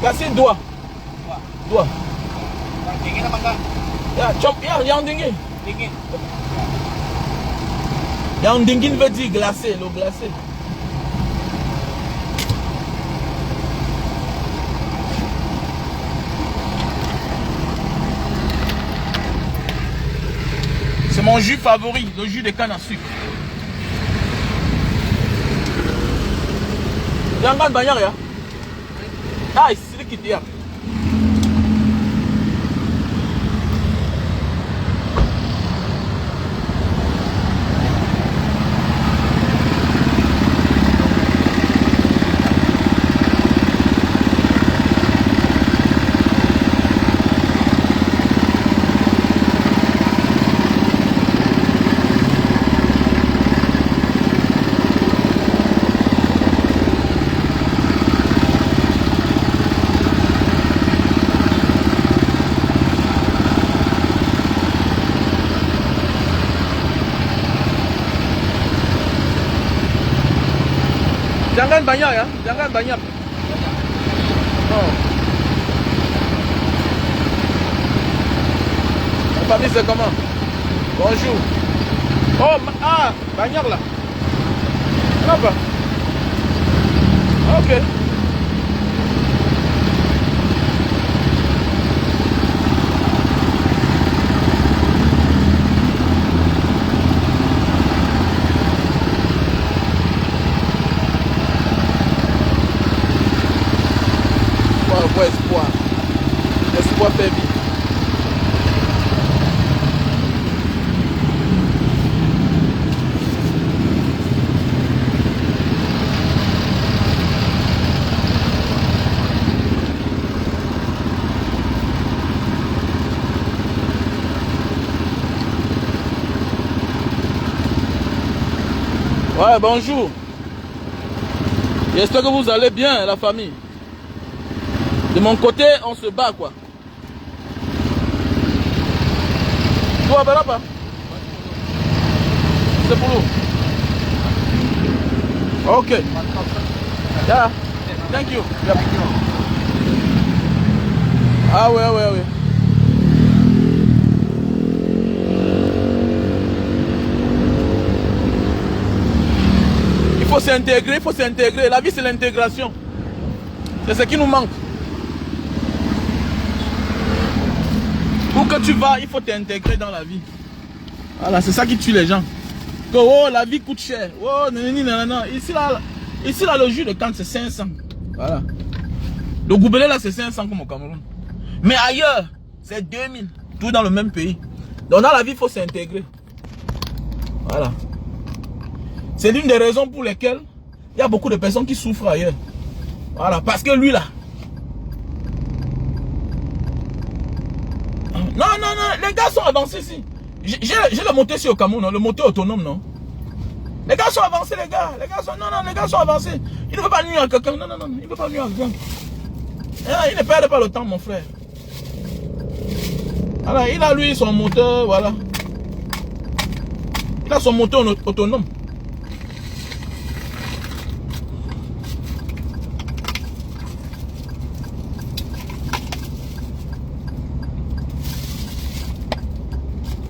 Glacé doigt. Doigt. Yang dingin. Yang dingin veut dire glacé, l'eau glacée. C'est mon jus favori, le jus de canne à sucre. Jangan banyak ya. Ah, sedikit ya. Jangan banyak ya, jangan banyak. Oh. La famille c'est comment? Bonjour. Oh, banyak là. Kenapa? Ok. Espoir. Espoir fait vie. Ouais, bonjour. J'espère que vous allez bien, la famille. De mon côté, on se bat quoi. Toi, pas. C'est pour nous. Ok. Yeah. Thank you. Yeah. Ah ouais. Il faut s'intégrer. La vie, c'est l'intégration. C'est ce qui nous manque. Où que tu vas, il faut t'intégrer dans la vie. Voilà, c'est ça qui tue les gens. Que oh, la vie coûte cher. Oh, non. Ici là, le jus de canne, c'est 500. Voilà. Le goubelé là, c'est 500 comme au Cameroun. Mais ailleurs, c'est 2000. Tout dans le même pays. Donc dans la vie, il faut s'intégrer. Voilà. C'est l'une des raisons pour lesquelles il y a beaucoup de personnes qui souffrent ailleurs. Voilà, parce que lui là. Non, les gars sont avancés ici. J'ai le moteur ici au Cameroun, non? Le moteur autonome, non? Les gars sont avancés, les gars. Les gars sont avancés. Il ne veut pas nuire à quelqu'un. Non, il ne veut pas nuire à quelqu'un. Il ne perd pas le temps, mon frère. Alors, il a lui son moteur, voilà. Il a son moteur autonome.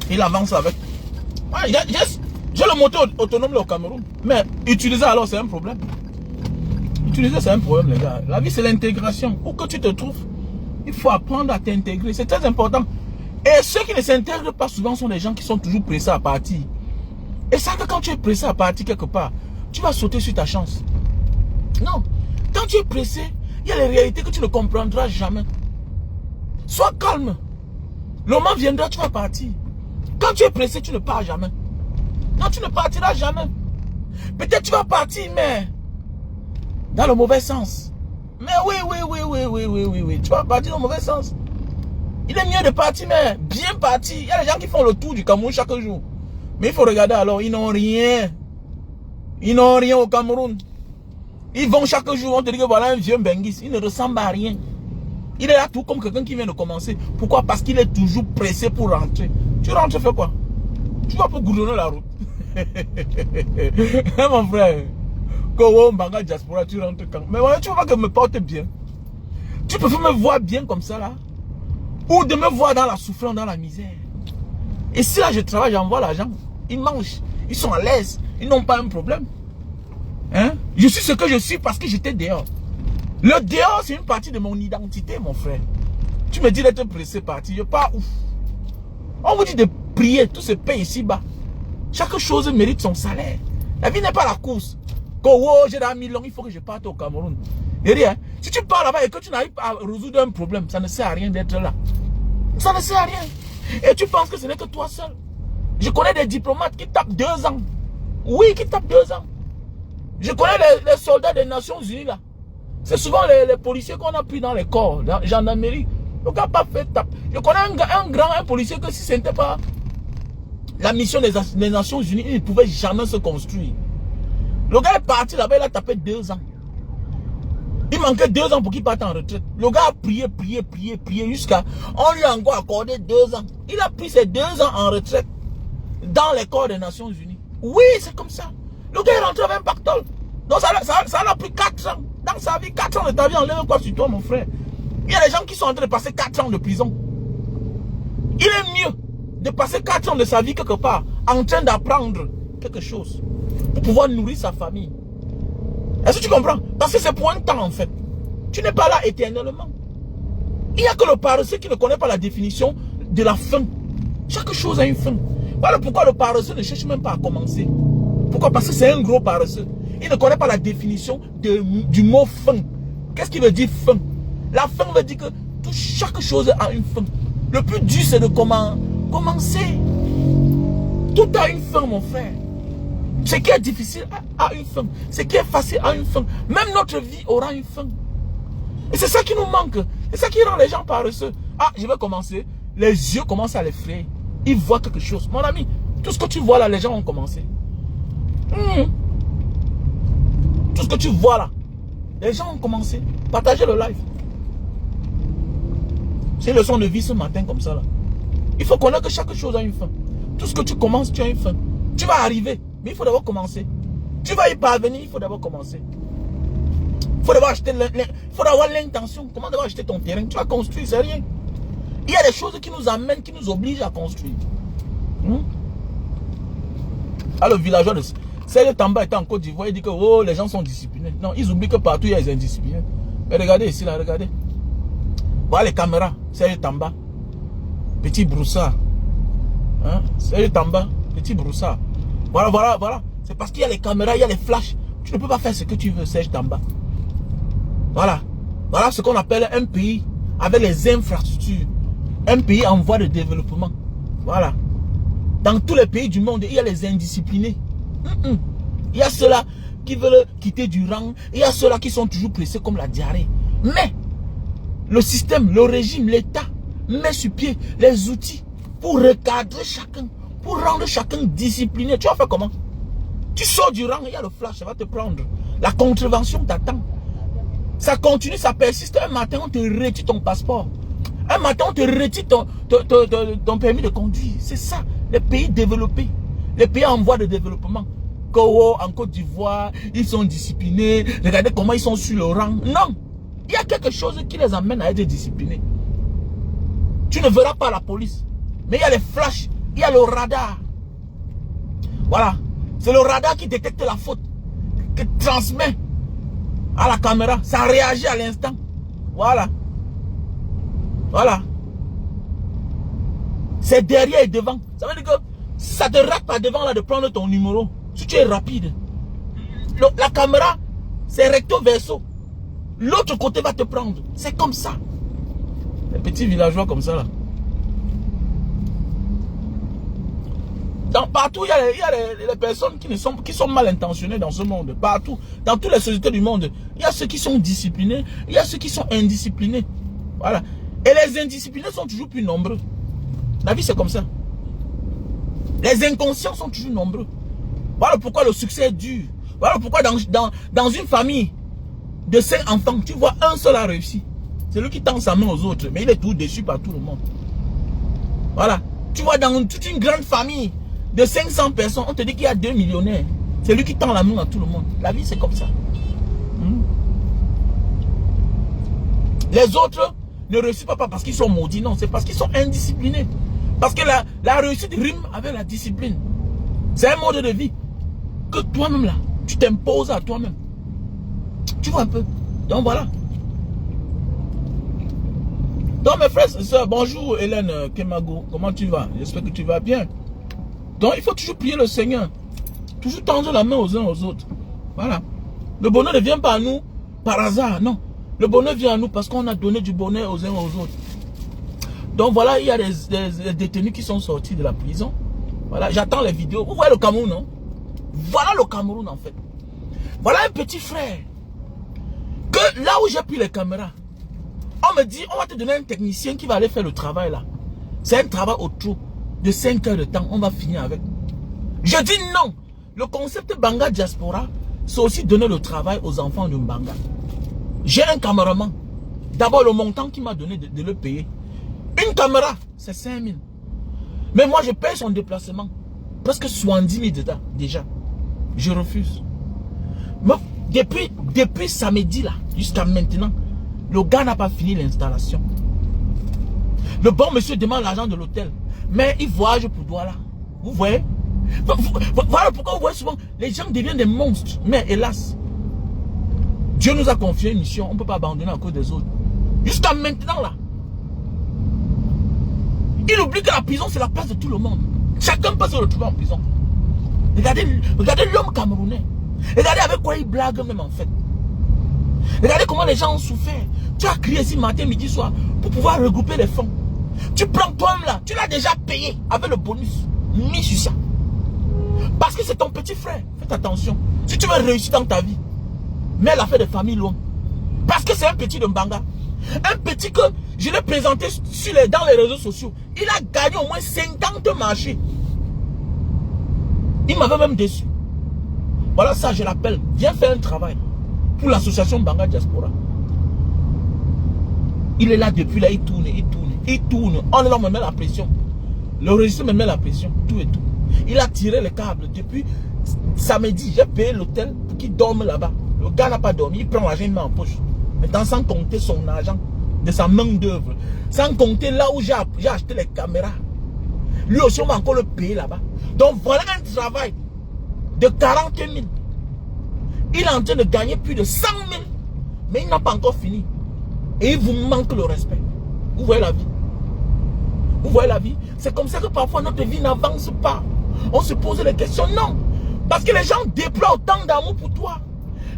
Il avance avec. Ouais, j'ai le moteur autonome là, au Cameroun. Mais utiliser alors, c'est un problème. Utiliser, c'est un problème, les gars. La vie, c'est l'intégration. Où que tu te trouves, il faut apprendre à t'intégrer. C'est très important. Et ceux qui ne s'intègrent pas souvent sont des gens qui sont toujours pressés à partir. Et ça, que quand tu es pressé à partir quelque part, tu vas sauter sur ta chance. Non. Quand tu es pressé, il y a les réalités que tu ne comprendras jamais. Sois calme. Le moment viendra, tu vas partir. Quand tu es pressé, tu ne pars jamais. Non, tu ne partiras jamais. Peut-être tu vas partir, mais dans le mauvais sens. Mais oui. Tu vas partir dans le mauvais sens. Il est mieux de partir, mais bien partir. Il y a des gens qui font le tour du Cameroun chaque jour. Mais il faut regarder alors, ils n'ont rien. Ils n'ont rien au Cameroun. Ils vont chaque jour, on te dit que voilà un vieux Benguis. Il ne ressemble à rien. Il est là tout comme quelqu'un qui vient de commencer. Pourquoi? Parce qu'il est toujours pressé pour rentrer. Tu rentres, tu fais quoi? Tu vas pour goudronner la route. Mon frère. Diaspora, tu rentres quand? Mais ouais, tu vois que me porte bien. Tu peux me voir bien comme ça là, ou de me voir dans la souffrance, dans la misère. Et si là je travaille, j'envoie l'argent, ils mangent, ils sont à l'aise, ils n'ont pas un problème. Hein? Je suis ce que je suis parce que j'étais dehors. Le dehors, c'est une partie de mon identité, mon frère. Tu me dis d'être pressé parti, je pars ouf. On vous dit de prier, tout se paye ici-bas. Chaque chose mérite son salaire. La vie n'est pas la course. Que oh, j'ai dans 1000 ans, il faut que je parte au Cameroun. Et rien. Si tu pars là-bas et que tu n'arrives pas à résoudre un problème, ça ne sert à rien d'être là. Ça ne sert à rien. Et tu penses que ce n'est que toi seul. Je connais des diplomates qui tapent 2 ans. Oui, qui tapent 2 ans. Je connais les soldats des Nations Unies là. C'est souvent les policiers qu'on a pris dans les corps, dans la gendarmerie. Le gars n'a pas fait tape. Je connais un policier que si ce n'était pas la mission des Nations Unies, il ne pouvait jamais se construire. Le gars est parti là-bas, il a tapé 2 ans. Il manquait 2 ans pour qu'il parte en retraite. Le gars a prié jusqu'à... On lui a encore accordé 2 ans. Il a pris ces 2 ans en retraite dans les corps des Nations Unies. Oui, c'est comme ça. Le gars est rentré avec un pactole. Donc ça a pris 4 ans. Dans sa vie, 4 ans de ta vie, enlève quoi sur toi, mon frère. Il y a des gens qui sont en train de passer 4 ans de prison. Il est mieux de passer 4 ans de sa vie quelque part en train d'apprendre quelque chose pour pouvoir nourrir sa famille. Est-ce que tu comprends? Parce que c'est pour un temps en fait. Tu n'es pas là éternellement. Il n'y a que le paresseux qui ne connaît pas la définition de la fin. Chaque chose a une fin. Voilà pourquoi le paresseux ne cherche même pas à commencer. Pourquoi? Parce que c'est un gros paresseux. Il ne connaît pas la définition du mot fin. Qu'est-ce qui veut dire fin? La fin veut dire que chaque chose a une fin. Le plus dur c'est de commencer. Tout a une fin, mon frère. Ce qui est difficile a une fin. Ce qui est facile a une fin. Même notre vie aura une fin. Et c'est ça qui nous manque. C'est ça qui rend les gens paresseux. Ah, je vais commencer. Les yeux commencent à les frayer. Ils voient quelque chose. Mon ami, tout ce que tu vois là, les gens ont commencé. Tout ce que tu vois là, les gens ont commencé. Partagez le live. C'est une leçon de vie ce matin comme ça là. Il faut connaître que chaque chose a une fin. Tout ce que tu commences, tu as une fin. Tu vas arriver, mais il faut d'abord commencer. Tu vas y parvenir, il faut d'abord commencer. Il faut d'abord acheter, il faut avoir l'intention. Comment d'abord acheter ton terrain? Tu vas construire, c'est rien. Il y a des choses qui nous amènent, qui nous obligent à construire. Ah, le villageois de Serge Tamba était en Côte d'Ivoire, il dit que oh, les gens sont disciplinés. Non, ils oublient que partout il y a des indisciplinés. Mais regardez ici, là, regardez. Voilà les caméras, Serge Tamba. Petit broussard. Hein? Serge Tamba, petit broussard. Voilà. C'est parce qu'il y a les caméras, il y a les flashs. Tu ne peux pas faire ce que tu veux, Serge Tamba. Voilà. Voilà ce qu'on appelle un pays avec les infrastructures. Un pays en voie de développement. Voilà. Dans tous les pays du monde, il y a les indisciplinés. Il y a ceux-là qui veulent quitter du rang. Il y a ceux-là qui sont toujours pressés comme la diarrhée. Mais le système, le régime, l'État met sur pied les outils pour recadrer chacun, pour rendre chacun discipliné. Tu vas faire comment? Tu sors du rang, il y a le flash, ça va te prendre. La contravention t'attend. Ça continue, ça persiste. Un matin, on te retire ton passeport. Un matin, on te retire ton permis de conduire. C'est ça, les pays développés. Les pays en voie de développement. En Côte d'Ivoire, ils sont disciplinés. Regardez comment ils sont sur le rang. Non, il y a quelque chose qui les amène à être disciplinés. Tu ne verras pas la police. Mais il y a les flashs, il y a le radar. Voilà. C'est le radar qui détecte la faute. Qui transmet à la caméra. Ça réagit à l'instant. Voilà. Voilà. C'est derrière et devant. Ça veut dire que ça te rate pas devant là de prendre ton numéro. Si tu es rapide. La caméra, c'est recto verso. L'autre côté va te prendre. C'est comme ça. Les petits villageois comme ça là. Partout, il y a les personnes qui sont mal intentionnées dans ce monde. Partout. Dans toutes les sociétés du monde. Il y a ceux qui sont disciplinés. Il y a ceux qui sont indisciplinés. Voilà. Et les indisciplinés sont toujours plus nombreux. La vie, c'est comme ça. Les inconscients sont toujours nombreux. Voilà pourquoi le succès est dur. Voilà pourquoi dans une famille de 5 enfants, tu vois un seul a réussi. C'est lui qui tend sa main aux autres. Mais il est tout déçu par tout le monde. Voilà. Tu vois dans toute une grande famille de 500 personnes, on te dit qu'il y a 2 millionnaires. C'est lui qui tend la main à tout le monde. La vie, c'est comme ça. Les autres ne réussissent pas parce qu'ils sont maudits, non, c'est parce qu'ils sont indisciplinés. Parce que la réussite rime avec la discipline. C'est un mode de vie que toi-même là, tu t'imposes à toi-même. Tu vois un peu. Donc voilà. Donc mes frères et sœurs, bonjour Hélène Kemago, comment tu vas? J'espère que tu vas bien. Donc il faut toujours prier le Seigneur. Toujours tendre la main aux uns aux autres. Voilà. Le bonheur ne vient pas à nous par hasard, non. Le bonheur vient à nous parce qu'on a donné du bonheur aux uns aux autres. Donc voilà, il y a des détenus qui sont sortis de la prison. Voilà, j'attends les vidéos. Vous voyez le Cameroun, non? Voilà le Cameroun en fait. Voilà un petit frère. Que là où j'ai pris les caméras, on me dit, on va te donner un technicien qui va aller faire le travail là. C'est un travail autour de 5 heures de temps. On va finir avec. Je dis non. Le concept Banga Diaspora, c'est aussi donner le travail aux enfants de Mbanga. J'ai un caméraman. D'abord, le montant qu'il m'a donné de le payer. Une caméra, c'est 5 000. Mais moi, je paye son déplacement. Presque 70 000 déjà. Je refuse. Mais depuis samedi là, jusqu'à maintenant, le gars n'a pas fini l'installation. Le bon monsieur demande l'argent de l'hôtel. Mais il voyage pour Douala. Vous voyez? Voilà pourquoi vous voyez souvent, les gens deviennent des monstres. Mais hélas, Dieu nous a confié une mission. On ne peut pas abandonner à cause des autres. Jusqu'à maintenant là. Il oublie que la prison c'est la place de tout le monde. Chacun peut se retrouver en prison. Regardez l'homme camerounais. Regardez avec quoi il blague même en fait. Regardez comment les gens ont souffert. Tu as crié ici matin, midi, soir pour pouvoir regrouper les fonds. Tu prends toi-même là, tu l'as déjà payé avec le bonus mis sur ça. Parce que c'est ton petit frère. Faites attention. Si tu veux réussir dans ta vie, mets l'affaire de famille loin. Parce que c'est un petit de Mbanga. Un petit que je l'ai présenté dans les réseaux sociaux. Il a gagné au moins 50 marchés. Il m'avait même déçu. Voilà ça, je l'appelle. Viens faire un travail pour l'association Banga Diaspora. Il est là depuis là, il tourne, il tourne, il tourne. On est là, on me met la pression. Le régisseur me met la pression, tout et tout. Il a tiré les câbles depuis samedi. J'ai payé l'hôtel pour qu'il dorme là-bas. Le gars n'a pas dormi, il prend l'argent, il met en poche. Maintenant, sans compter son argent, de sa main d'œuvre. Sans compter là où j'ai acheté les caméras. Lui aussi, on va encore le payer là-bas. Donc voilà un travail de 40 000. Il est en train de gagner plus de 100 000. Mais il n'a pas encore fini. Et il vous manque le respect. Vous voyez la vie? Vous voyez la vie? C'est comme ça que parfois notre vie n'avance pas. On se pose les questions. Non. Parce que les gens déploient autant d'amour pour toi.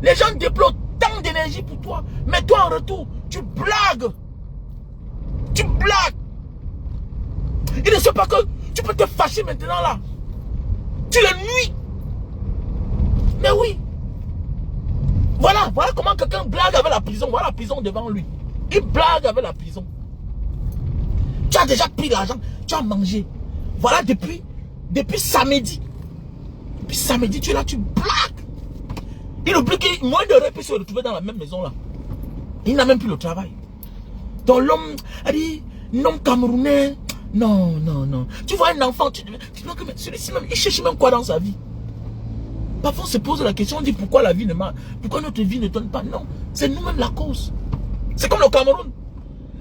Les gens déploient autant d'énergie pour toi. Mais toi en retour, tu blagues. Tu blagues. Il ne sait pas que tu peux te fâcher maintenant là. Tu le nuis. Mais oui. Voilà comment quelqu'un blague avec la prison. Voilà la prison devant lui. Il blague avec la prison. Tu as déjà pris l'argent, tu as mangé. Voilà depuis samedi. Depuis samedi, tu es là, tu blagues. Il oublie que moins de rêve peut se retrouver dans la même maison là. Il n'a même plus le travail. Donc l'homme a dit, non camerounais, non. Tu vois un enfant, tu vois que celui-ci même, il cherche même quoi dans sa vie. Parfois on se pose la question, on dit pourquoi la vie ne marche, pourquoi notre vie ne donne pas. Non, c'est nous-mêmes la cause. C'est comme le Cameroun.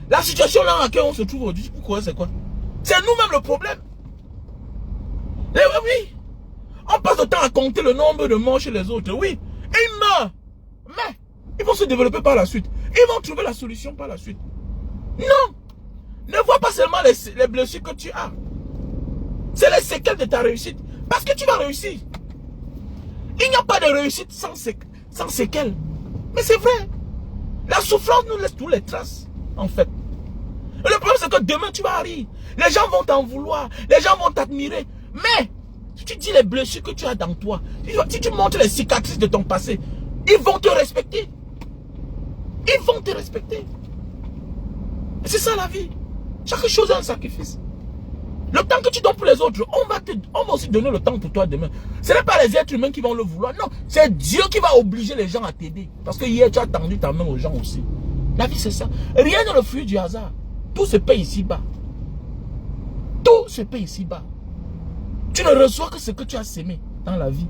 La situation là dans laquelle on se trouve aujourd'hui, pourquoi c'est quoi? C'est nous-mêmes le problème. Et oui, on passe le temps à compter le nombre de morts chez les autres. Oui, et ils meurent. Mais ils vont se développer par la suite. Ils vont trouver la solution par la suite. Non, ne vois pas seulement les blessures que tu as. C'est les séquelles de ta réussite. Parce que tu vas réussir. Il n'y a pas de réussite sans séquelles. Mais c'est vrai. La souffrance nous laisse tous les traces, en fait. Et le problème, c'est que demain, tu vas rire. Les gens vont t'en vouloir. Les gens vont t'admirer. Mais, si tu dis les blessures que tu as dans toi, si tu montres les cicatrices de ton passé, ils vont te respecter. Ils vont te respecter. Et c'est ça la vie. Chaque chose a un sacrifice. Le temps que tu donnes pour les autres, on va aussi donner le temps pour toi demain. Ce n'est pas les êtres humains qui vont le vouloir. Non, c'est Dieu qui va obliger les gens à t'aider. Parce que hier, tu as tendu ta main aux gens aussi. La vie, c'est ça. Rien n'est le fruit du hasard. Tout se paye ici-bas. Tout se paye ici-bas. Tu ne reçois que ce que tu as sémé dans la vie.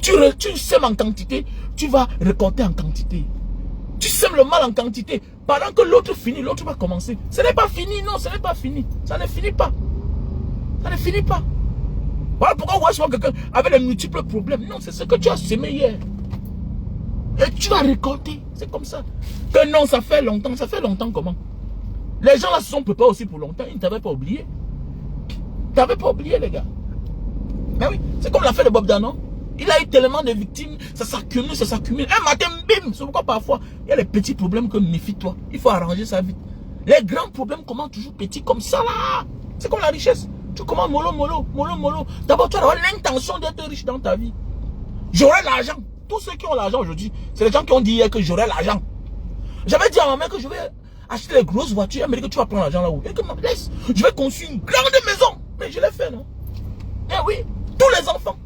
Tu sèmes en quantité, tu vas récolter en quantité. Tu sèmes le mal en quantité. Pendant que l'autre finit, l'autre va commencer. Ce n'est pas fini, non, ce n'est pas fini. Ça ne finit pas. Ça ne finit pas. Voilà pourquoi on voit souvent quelqu'un avec de multiples problèmes. Non, c'est ce que tu as semé hier. Et tu vas récolter. C'est comme ça. Que non, ça fait longtemps. Ça fait longtemps comment? Les gens là se sont préparés aussi pour longtemps. Ils ne t'avaient pas oublié. Tu n'avais pas oublié, les gars. Mais oui, c'est comme l'affaire de Bob Danon. Il a eu tellement de victimes, ça s'accumule, ça s'accumule. Un matin, bim, c'est pourquoi parfois, il y a les petits problèmes que méfie-toi. Il faut arranger ça vite. Les grands problèmes commencent toujours petits comme ça là. C'est comme la richesse. Tu commences mollo, mollo, mollo, mollo. D'abord, tu as l'intention d'être riche dans ta vie. J'aurai l'argent. Tous ceux qui ont l'argent aujourd'hui, c'est les gens qui ont dit hier que j'aurai l'argent. J'avais dit à ma mère que je vais acheter les grosses voitures. Elle m'a dit que tu vas prendre l'argent là-haut. Et que laisse, je vais construire une grande maison. Mais je l'ai fait, non? Eh oui, tous les enfants.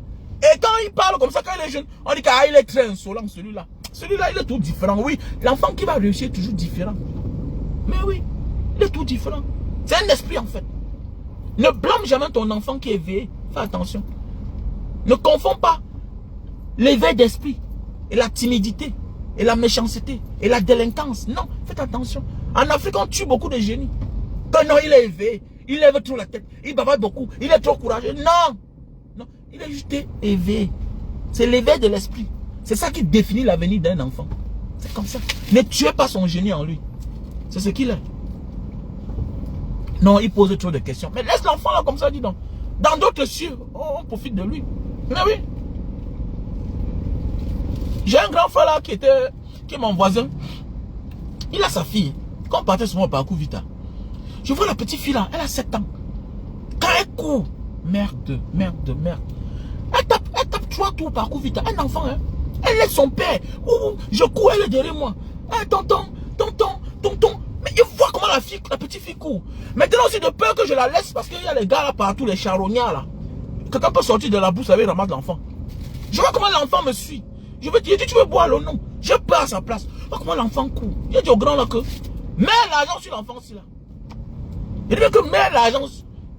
Et quand il parle comme ça, quand il est jeune, on dit qu'il est très insolent, celui-là. Celui-là, il est tout différent. Oui, l'enfant qui va réussir est toujours différent. Mais oui, il est tout différent. C'est un esprit en fait. Ne blâme jamais ton enfant qui est éveillé. Fais attention. Ne confonds pas l'éveil d'esprit et la timidité et la méchanceté et la délinquance. Non, faites attention. En Afrique, on tue beaucoup de génies. Quand non, il est éveillé, il lève trop la tête, il bavarde beaucoup, il est trop courageux. Non! Non, il est juste éveillé. C'est l'éveil de l'esprit. C'est ça qui définit l'avenir d'un enfant. C'est comme ça. Ne tuez pas son génie en lui. C'est ce qu'il est. Non, il pose trop de questions. Mais laisse l'enfant là comme ça, dis donc. Dans d'autres cieux, on profite de lui. Mais oui. J'ai un grand frère là qui est mon voisin. Il a sa fille. Quand on partait souvent au parcours Vita, je vois la petite fille là, elle a 7 ans. Quand elle court, merde. Elle tape 3 tours parcours Vita. Un enfant, hein. Elle laisse son père. Je cours, elle est derrière moi. Tonton. Mais il voit comment la petite fille court. Maintenant aussi de peur que je la laisse parce qu'il y a les gars là partout, les charognards là. Quelqu'un peut sortir de la bourse avec ramasse l'enfant. Je vois comment l'enfant me suit. Je vais dire, tu veux boire l'eau? Non. Je pars à sa place. Vois comment l'enfant court. J'ai dit au grand là que mets l'argent sur l'enfant aussi là. Il dit que mets l'argent.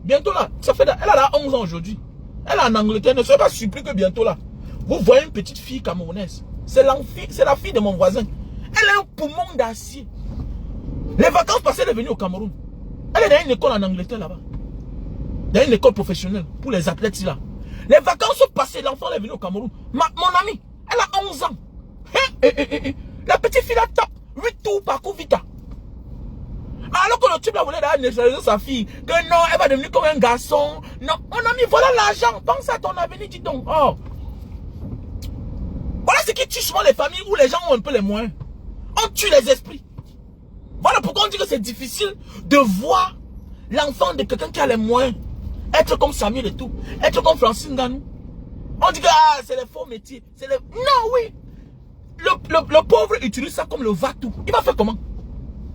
Bientôt là, elle a 11 ans aujourd'hui. Elle est en Angleterre. Ne soyez pas surpris que bientôt là, vous voyez une petite fille camerounaise. C'est la fille de mon voisin. Elle a un poumon d'acier. Les vacances passées, elle est venue au Cameroun. Elle est dans une école en Angleterre là-bas. Dans une école professionnelle pour les athlètes là. Les vacances passées, l'enfant est venu au Cameroun. Mon ami, elle a 11 ans. La petite fille là tape 8 tours parcours Vita. Alors que le type là voulait neutraliser sa fille. Que non, elle va devenir comme un garçon. Non, mon ami, voilà l'argent. Pense à ton avenir, dis donc. Oh. Voilà ce qui tue souvent les familles où les gens ont un peu les moyens. On tue les esprits. Voilà pourquoi on dit que c'est difficile de voir l'enfant de quelqu'un qui a les moyens. Être comme Samuel et tout. Être comme Francine Ganou. On dit que c'est les faux métiers. Non, oui. Le pauvre utilise ça comme le va-tout. Il va faire comment?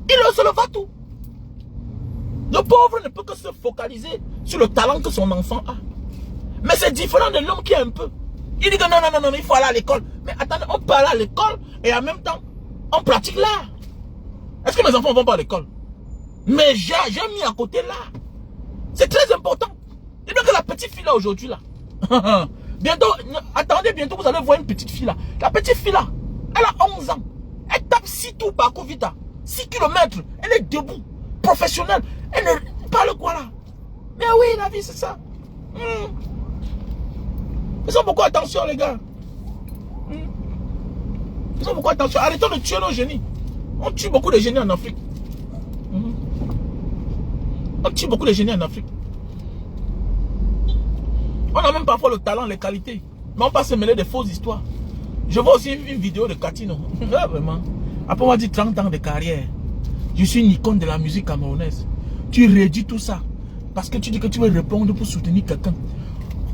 Il se le va-tout. Le pauvre ne peut que se focaliser sur le talent que son enfant a. Mais c'est différent de l'homme qui a un peu. Il dit que non, il faut aller à l'école. Mais attendez, on peut aller à l'école et en même temps, on pratique l'art. Est-ce que mes enfants vont pas à l'école? Mais j'ai mis à côté l'art. C'est très important. Il dit que la petite fille là aujourd'hui là. Bientôt, attendez, bientôt vous allez voir une petite fille là. La petite fille là, elle a 11 ans. Elle tape 6 tours par Vita. 6 km. Elle est debout. Professionnelle. Elle ne parle quoi là? Mais oui, la vie c'est ça. Faisons beaucoup attention les gars. Faisons beaucoup attention. Arrêtons de tuer nos génies. On tue beaucoup de génies en Afrique. On tue beaucoup de génies en Afrique. On a même parfois le talent, les qualités. Mais on passe se mêler des fausses histoires. Je vois aussi une vidéo de Katino. Vraiment. Après on m'a dit 30 ans de carrière. Je suis une icône de la musique camerounaise. Tu réduis tout ça. Parce que tu dis que tu veux répondre pour soutenir quelqu'un.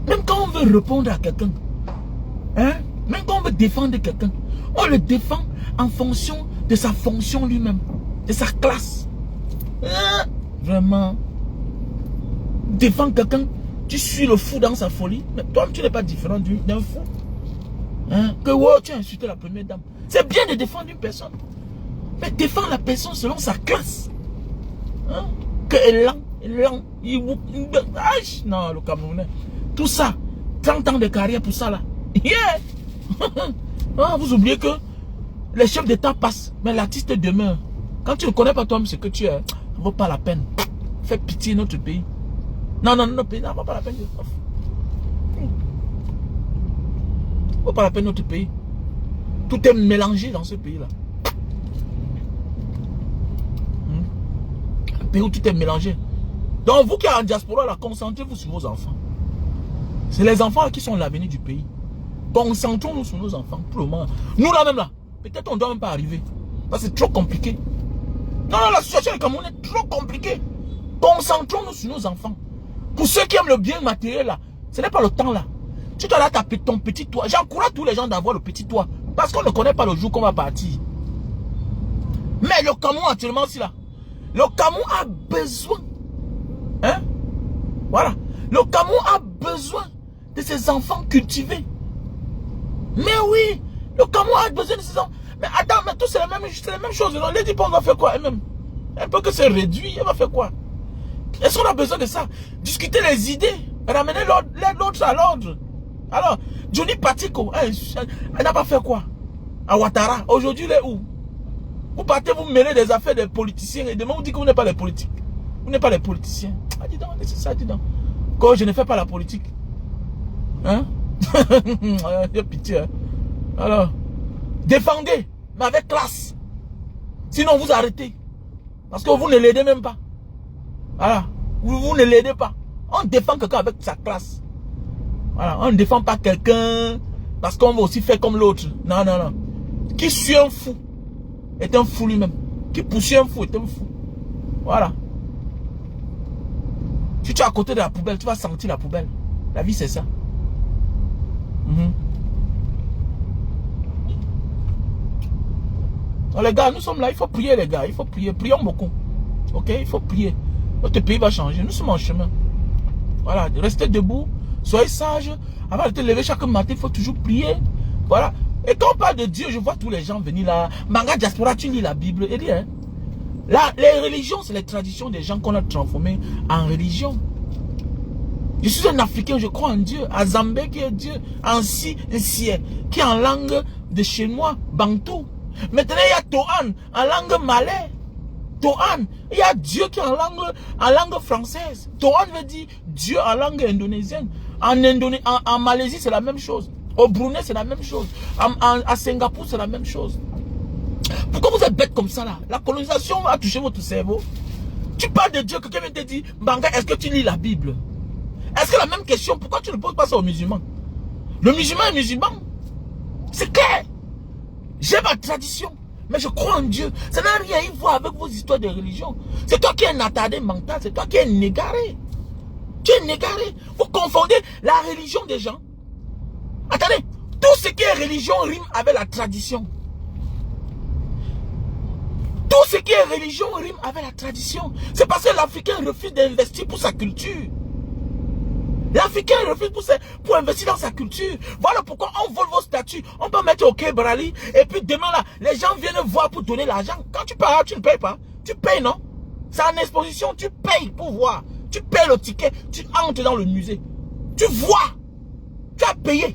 Même quand on veut répondre à quelqu'un. Même quand on veut défendre quelqu'un. On le défend en fonction de sa fonction lui-même. De sa classe. Vraiment. Défendre quelqu'un. Tu suis le fou dans sa folie. Mais toi, tu n'es pas différent d'un fou. Que wow, tu as insulté la première dame. C'est bien de défendre une personne. Mais défendre la personne selon sa classe. Que élan. Non, le Camerounais. Tout ça. 30 ans de carrière pour ça là. Yeah. Vous oubliez que Les chefs d'État passent, mais l'artiste demeure. Quand tu ne connais pas toi-même ce que tu es, ça ne vaut pas la peine. Fais pitié notre pays. Non, notre pays, ça ne vaut pas la peine. Ça ne vaut pas la peine notre pays. Tout est mélangé dans ce pays-là. Un pays où tout est mélangé. Donc vous qui êtes en diaspora, là, concentrez-vous sur vos enfants. C'est les enfants qui sont l'avenir du pays. Concentrons-nous sur nos enfants pour le moment. Nous là même là, peut-être on ne doit même pas arriver. Parce que c'est trop compliqué. Non, la situation du Cameroun est trop compliquée. Concentrons-nous sur nos enfants. Pour ceux qui aiment le bien matériel là, ce n'est pas le temps là. Tu dois là taper ton petit toit. J'encourage tous les gens d'avoir le petit toit. Parce qu'on ne connaît pas le jour qu'on va partir. Mais le Cameroun actuellement aussi là, le Cameroun a besoin. Hein? Voilà. Le Cameroun a besoin de ses enfants cultivés. Mais oui, le Cameroun a besoin de ses enfants. Mais attends, mais tout c'est la même chose. Non? Les dipons va faire quoi elle-même? Un peu que c'est réduit, elle va faire quoi? Est-ce qu'on a besoin de ça? Discuter les idées, ramener l'autre à l'ordre. Alors, Johnny Patiko, elle n'a pas fait quoi? À Ouattara, aujourd'hui il est où? Vous partez, vous mêlez des affaires des politiciens et demain vous dites que vous n'êtes pas les politiques. Vous n'êtes pas les politiciens. Ah, dis donc, c'est ça, dis donc. Quand je ne fais pas la politique. Hein? J'ai pitié. Hein? Alors, défendez, mais avec classe. Sinon, vous arrêtez. Parce que vous ne l'aidez même pas. Voilà. Vous ne l'aidez pas. On défend quelqu'un avec sa classe. Voilà. On ne défend pas quelqu'un parce qu'on va aussi faire comme l'autre. Non, non, non. Qui suit un fou est un fou lui-même. Qui poursuit un fou est un fou. Voilà. Si tu es à côté de la poubelle, tu vas sentir la poubelle. La vie, c'est ça. Alors, les gars, nous sommes là. Il faut prier, les gars. Il faut prier. Prions beaucoup. Ok? Il faut prier. Notre pays va changer. Nous sommes en chemin. Voilà. Restez debout. Soyez sages. Avant de te lever chaque matin, il faut toujours prier. Voilà. Et quand on parle de Dieu, je vois tous les gens venir là. Manga Diaspora, tu lis la Bible. Et dis, hein. Là, les religions, c'est les traditions des gens qu'on a transformées en religion. Je suis un Africain, je crois en Dieu. Azambé qui est Dieu. Ansi, Nsié, qui est en langue de chez moi, Bantou. Maintenant, il y a Tohan, en langue malais. Tohan, il y a Dieu qui est en langue française. Tohan veut dire Dieu en langue indonésienne. En Malaisie, c'est la même chose. Au Brunei, c'est la même chose. À Singapour, c'est la même chose. Pourquoi vous êtes bête comme ça là? La colonisation a touché votre cerveau. Tu parles de Dieu, quelqu'un vient te dire, Banga, est-ce que tu lis la Bible? Est-ce que la même question, pourquoi tu ne poses pas ça aux musulmans? Le musulman est musulman. C'est clair. J'ai ma tradition, mais je crois en Dieu. Ça n'a rien à voir avec vos histoires de religion. C'est toi qui es un attardé mental, c'est toi qui es un égaré. Tu es un égaré. Vous confondez la religion des gens. Attendez, tout ce qui est religion rime avec la tradition. Tout ce qui est religion rime avec la tradition. C'est parce que l'Africain refuse d'investir pour sa culture. L'Africain refuse pour investir dans sa culture. Voilà pourquoi on vole vos statuts. On peut mettre au Quai Brali. Et puis demain là, les gens viennent voir pour donner l'argent. Quand tu payes, tu ne payes pas. Tu payes, non? C'est en exposition, tu payes pour voir. Tu payes le ticket, tu entres dans le musée. Tu vois. Tu as payé.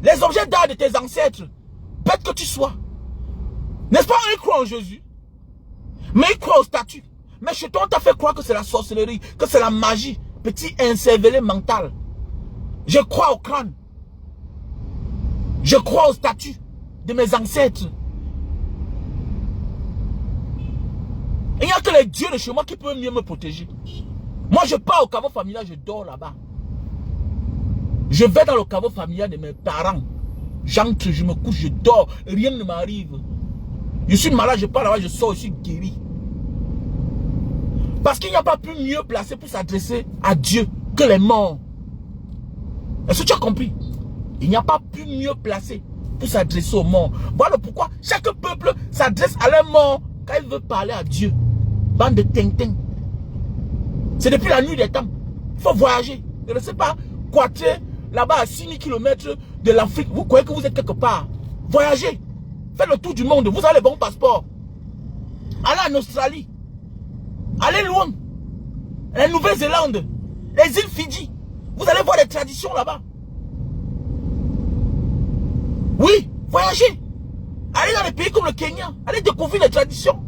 Les objets d'art de tes ancêtres. Bête que tu sois. N'est-ce pas, ils croient en Jésus? Mais ils croient aux statues. Mais chez toi, on t'a fait croire que c'est la sorcellerie, que c'est la magie. Petit incervelé mental. Je crois au crâne. Je crois aux statues de mes ancêtres. Il n'y a que les dieux de chez moi qui peuvent mieux me protéger. Moi, je pars au caveau familial, je dors là-bas. Je vais dans le caveau familial de mes parents. J'entre, je me couche, je dors. Rien ne m'arrive. Je suis malade, je pars là-bas, je sors, je suis guéri. Parce qu'il n'y a pas plus mieux placé pour s'adresser à Dieu que les morts. Est-ce que tu as compris? Il n'y a pas plus mieux placé pour s'adresser aux morts. Voilà pourquoi chaque peuple s'adresse à leurs morts quand il veut parler à Dieu. Bande de tintin. C'est depuis la nuit des temps. Il faut voyager. Ne restez pas quatré là-bas à 6000 km de l'Afrique. Vous croyez que vous êtes quelque part. Voyagez. Faites le tour du monde. Vous avez le bon passeport. Allez en Australie. Allez loin. La Nouvelle-Zélande. Les îles Fidji. Vous allez voir les traditions là-bas. Oui, voyagez. Allez dans les pays comme le Kenya. Allez découvrir les traditions.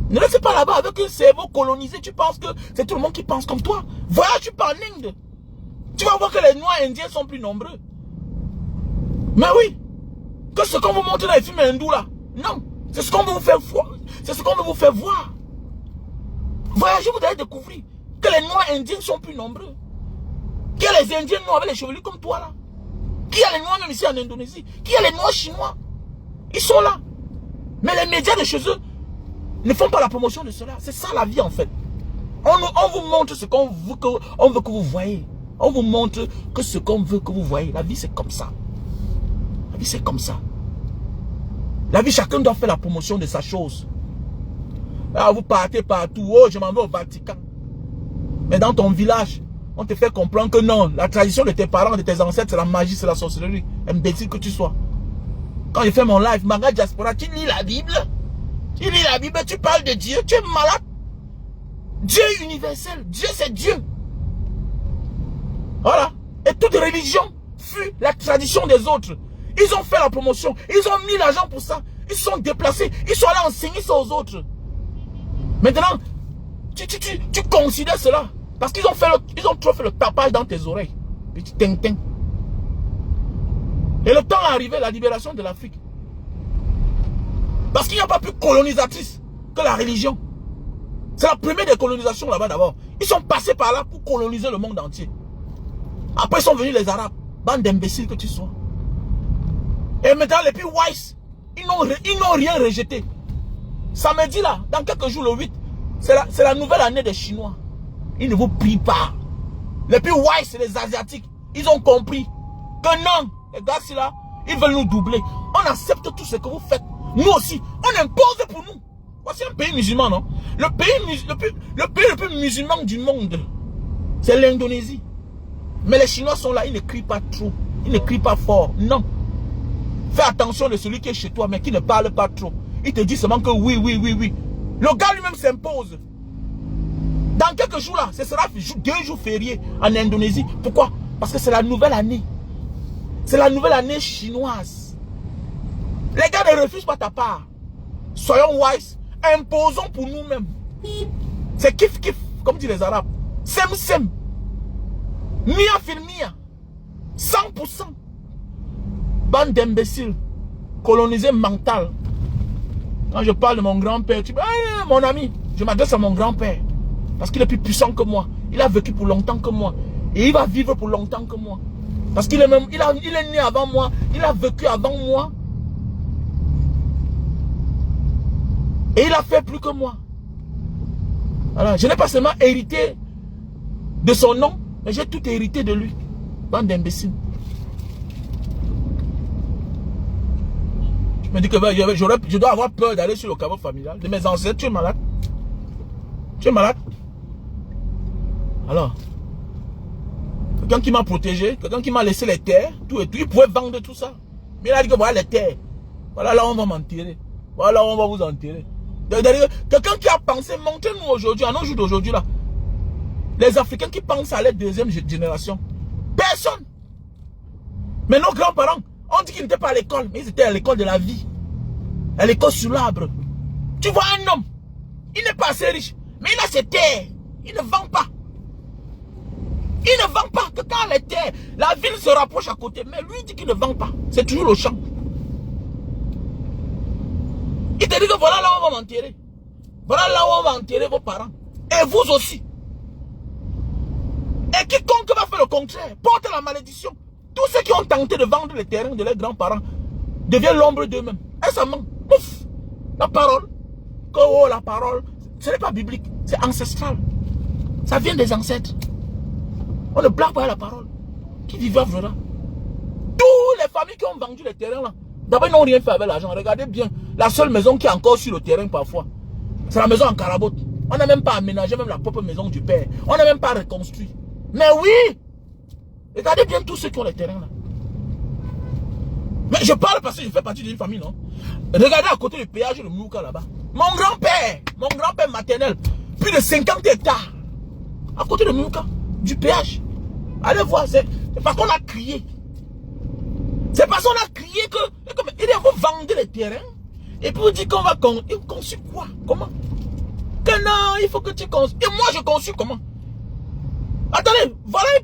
Ne restez pas là-bas avec un cerveau colonisé. Tu penses que c'est tout le monde qui pense comme toi. Voyage, tu pars en Inde. Tu vas voir que les Noirs indiens sont plus nombreux. Mais oui. Que ce qu'on vous montre dans les films hindous là. Non. C'est ce qu'on veut vous faire voir. C'est ce qu'on veut vous faire voir. Voyagez, vous allez découvrir que les Noirs indiens sont plus nombreux. Qu'il y a les Indiens noirs avec les chevelus comme toi là. Qu'il y a les Noirs même ici en Indonésie. Qu'il y a les Noirs chinois. Ils sont là. Mais les médias de chez eux ne font pas la promotion de cela. C'est ça la vie en fait. On vous montre ce qu'on veut que vous voyez. On vous montre que ce qu'on veut que vous voyez. La vie c'est comme ça. La vie c'est comme ça. La vie, chacun doit faire la promotion de sa chose. Là, vous partez partout. Oh, je m'en vais au Vatican. Mais dans ton village, on te fait comprendre que non, la tradition de tes parents, de tes ancêtres, c'est la magie, c'est la sorcellerie. Imbécile que tu sois. Quand je fais mon live, Manga Diaspora, tu lis la Bible. Tu lis la Bible, tu parles de Dieu. Tu es malade. Dieu est universel. Dieu, c'est Dieu. Voilà. Et toute religion fut la tradition des autres. Ils ont fait la promotion. Ils ont mis l'argent pour ça. Ils sont déplacés. Ils sont allés enseigner ça aux autres. Maintenant, tu considères cela. Parce qu'ils ont trop fait le tapage dans tes oreilles. Petit tintin. Et le temps est arrivé, la libération de l'Afrique. Parce qu'il n'y a pas plus colonisatrice que la religion. C'est la première des colonisations là-bas d'abord. Ils sont passés par là pour coloniser le monde entier. Après, sont venus les Arabes. Bande d'imbéciles que tu sois. Et maintenant, les plus wise, ils n'ont rien rejeté. Samedi là, dans quelques jours, le 8, c'est la nouvelle année des Chinois. Ils ne vous prient pas. Les plus wise, c'est les Asiatiques. Ils ont compris que non, les gars, là, ils veulent nous doubler. On accepte tout ce que vous faites. Nous aussi, on impose pour nous. Voici un pays musulman, non? Le pays le plus musulman du monde, c'est l'Indonésie. Mais les Chinois sont là, ils ne crient pas trop. Ils ne crient pas fort. Non. Fais attention de celui qui est chez toi, mais qui ne parle pas trop. Il te dit seulement que oui, oui, oui, oui. Le gars lui-même s'impose. Dans quelques jours là, ce sera 2 jours fériés en Indonésie. Pourquoi? Parce que c'est la nouvelle année. C'est la nouvelle année chinoise. Les gars ne refusent pas ta part. Soyons wise. Imposons pour nous-mêmes. C'est kiff kiff, comme disent les Arabes. Sem sem. Mia fil mia. 100%. Bande d'imbéciles. Colonisé mental. Quand je parle de mon grand-père, tu dis, ah, mon ami, je m'adresse à mon grand-père. Parce qu'il est plus puissant que moi. Il a vécu pour longtemps que moi. Et il va vivre pour longtemps que moi. Parce qu'il est même, il est né avant moi. Il a vécu avant moi. Et il a fait plus que moi. Voilà. Je n'ai pas seulement hérité de son nom, mais j'ai tout hérité de lui. Bande d'imbéciles. Je me dis que je dois avoir peur d'aller sur le caveau familial de mes ancêtres. Tu es malade? Tu es malade? Alors, quelqu'un qui m'a protégé, quelqu'un qui m'a laissé les terres, tout et tout, il pouvait vendre tout ça. Mais il a dit que voilà les terres. Voilà là on va m'enterrer. Voilà on va vous enterrer. Quelqu'un qui a pensé, montrez-nous aujourd'hui, à nos jours d'aujourd'hui là, les Africains qui pensent à la 2e génération. Personne. Mais nos grands-parents, on dit qu'ils n'étaient pas à l'école, mais ils étaient à l'école de la vie. À l'école sur l'arbre. Tu vois un homme, il n'est pas assez riche, mais il a ses terres. Il ne vend pas. Il ne vend pas. Que quand les terres, la ville se rapproche à côté, mais lui il dit qu'il ne vend pas. C'est toujours le champ. Il te dit que voilà là où on va m'enterrer. Voilà là où on va enterrer vos parents. Et vous aussi. Et quiconque va faire le contraire, porte la malédiction. Tous ceux qui ont tenté de vendre les terrains de leurs grands-parents deviennent l'ombre d'eux-mêmes. Et ça ment. Pouf. La parole. Que oh, la parole. Ce n'est pas biblique. C'est ancestral. Ça vient des ancêtres. On ne blague pas la parole. Qui vivra là. Toutes les familles qui ont vendu les terrains là, d'abord ils n'ont rien fait avec l'argent. Regardez bien. La seule maison qui est encore sur le terrain parfois, c'est la maison en carabote. On n'a même pas aménagé même la propre maison du père. On n'a même pas reconstruit. Mais oui. Regardez bien tous ceux qui ont les terrains là. Mais je parle parce que je fais partie d'une famille, non? Regardez à côté du péage de Mouka là-bas. Mon grand-père maternel, plus de 50 hectares. À côté de Mouka, du péage. Allez voir, c'est parce qu'on a crié. C'est parce qu'on a crié que... Il dit, vous vendez les terrains. Et puis vous dites qu'on va construire quoi? Comment? Que non, il faut que tu construis. Et moi, je construis comment? Attendez, voilà les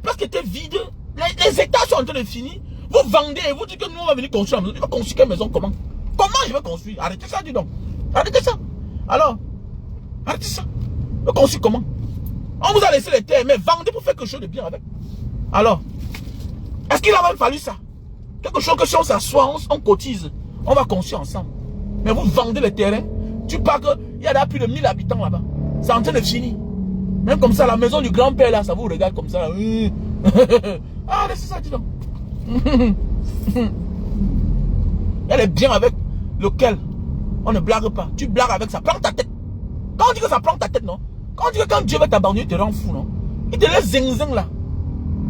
places qui étaient vides. Les étages sont en train de finir. Vous vendez et vous dites que nous, on va venir construire la maison. Tu vas construire quelle maison? Comment? Comment je vais construire? Arrêtez ça, dis donc. Arrêtez ça. Alors, arrêtez ça. Vous construisez comment? On vous a laissé les terres, mais vendez pour faire quelque chose de bien avec. Alors, est-ce qu'il a même fallu ça? Quelque chose que si on s'assoit, on cotise, on va construire ensemble. Mais vous vendez les terrains. Tu parles qu'il y a plus de 1000 habitants là-bas. C'est en train de finir. Même comme ça, la maison du grand-père là, ça vous regarde comme ça. Ah, laissez ça, dis donc. Elle est bien avec lequel on ne blague pas. Tu blagues avec ça, plante ta tête. Quand on dit que ça plante ta tête, non? Quand on dit que quand Dieu va t'abandonner, il te rend fou, non? Il te laisse zing-zing là.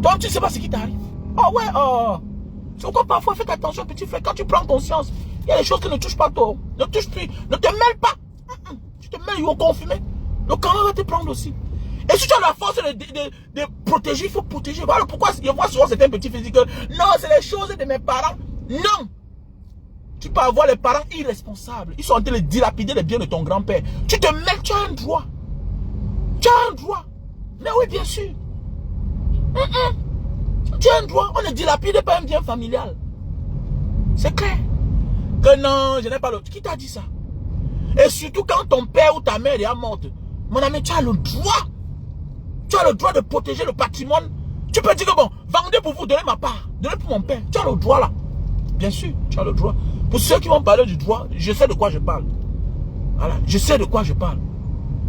Toi, tu ne sais pas ce qui t'arrive. Oh ouais, oh. C'est pourquoi parfois, faites attention, petit frère. Quand tu prends conscience, il y a des choses qui ne touchent pas toi. Ne touche plus. Ne te mêle pas. Tu te mêles, ils vont confumer. Le camarade va te prendre aussi. Et si tu as la force de protéger, il faut protéger. Voilà pourquoi je vois souvent certains petits fils dire que non, c'est les choses de mes parents. Non. Tu peux avoir les parents irresponsables. Ils sont en train de dilapider les biens de ton grand-père. Tu te mêles, tu as un droit. Tu as un droit. Mais oui, bien sûr. Tu as un droit. On ne dilapide pas un bien familial. C'est clair. Que non, je n'ai pas le... Qui t'a dit ça? Et surtout quand ton père ou ta mère est morte. Mon ami, tu as le droit. Tu as le droit de protéger le patrimoine. Tu peux dire que bon, vendez pour vous, donnez ma part. Donnez pour mon père. Tu as le droit là. Bien sûr, tu as le droit. Pour ceux qui vont parler du droit, je sais de quoi je parle. Voilà, je sais de quoi je parle.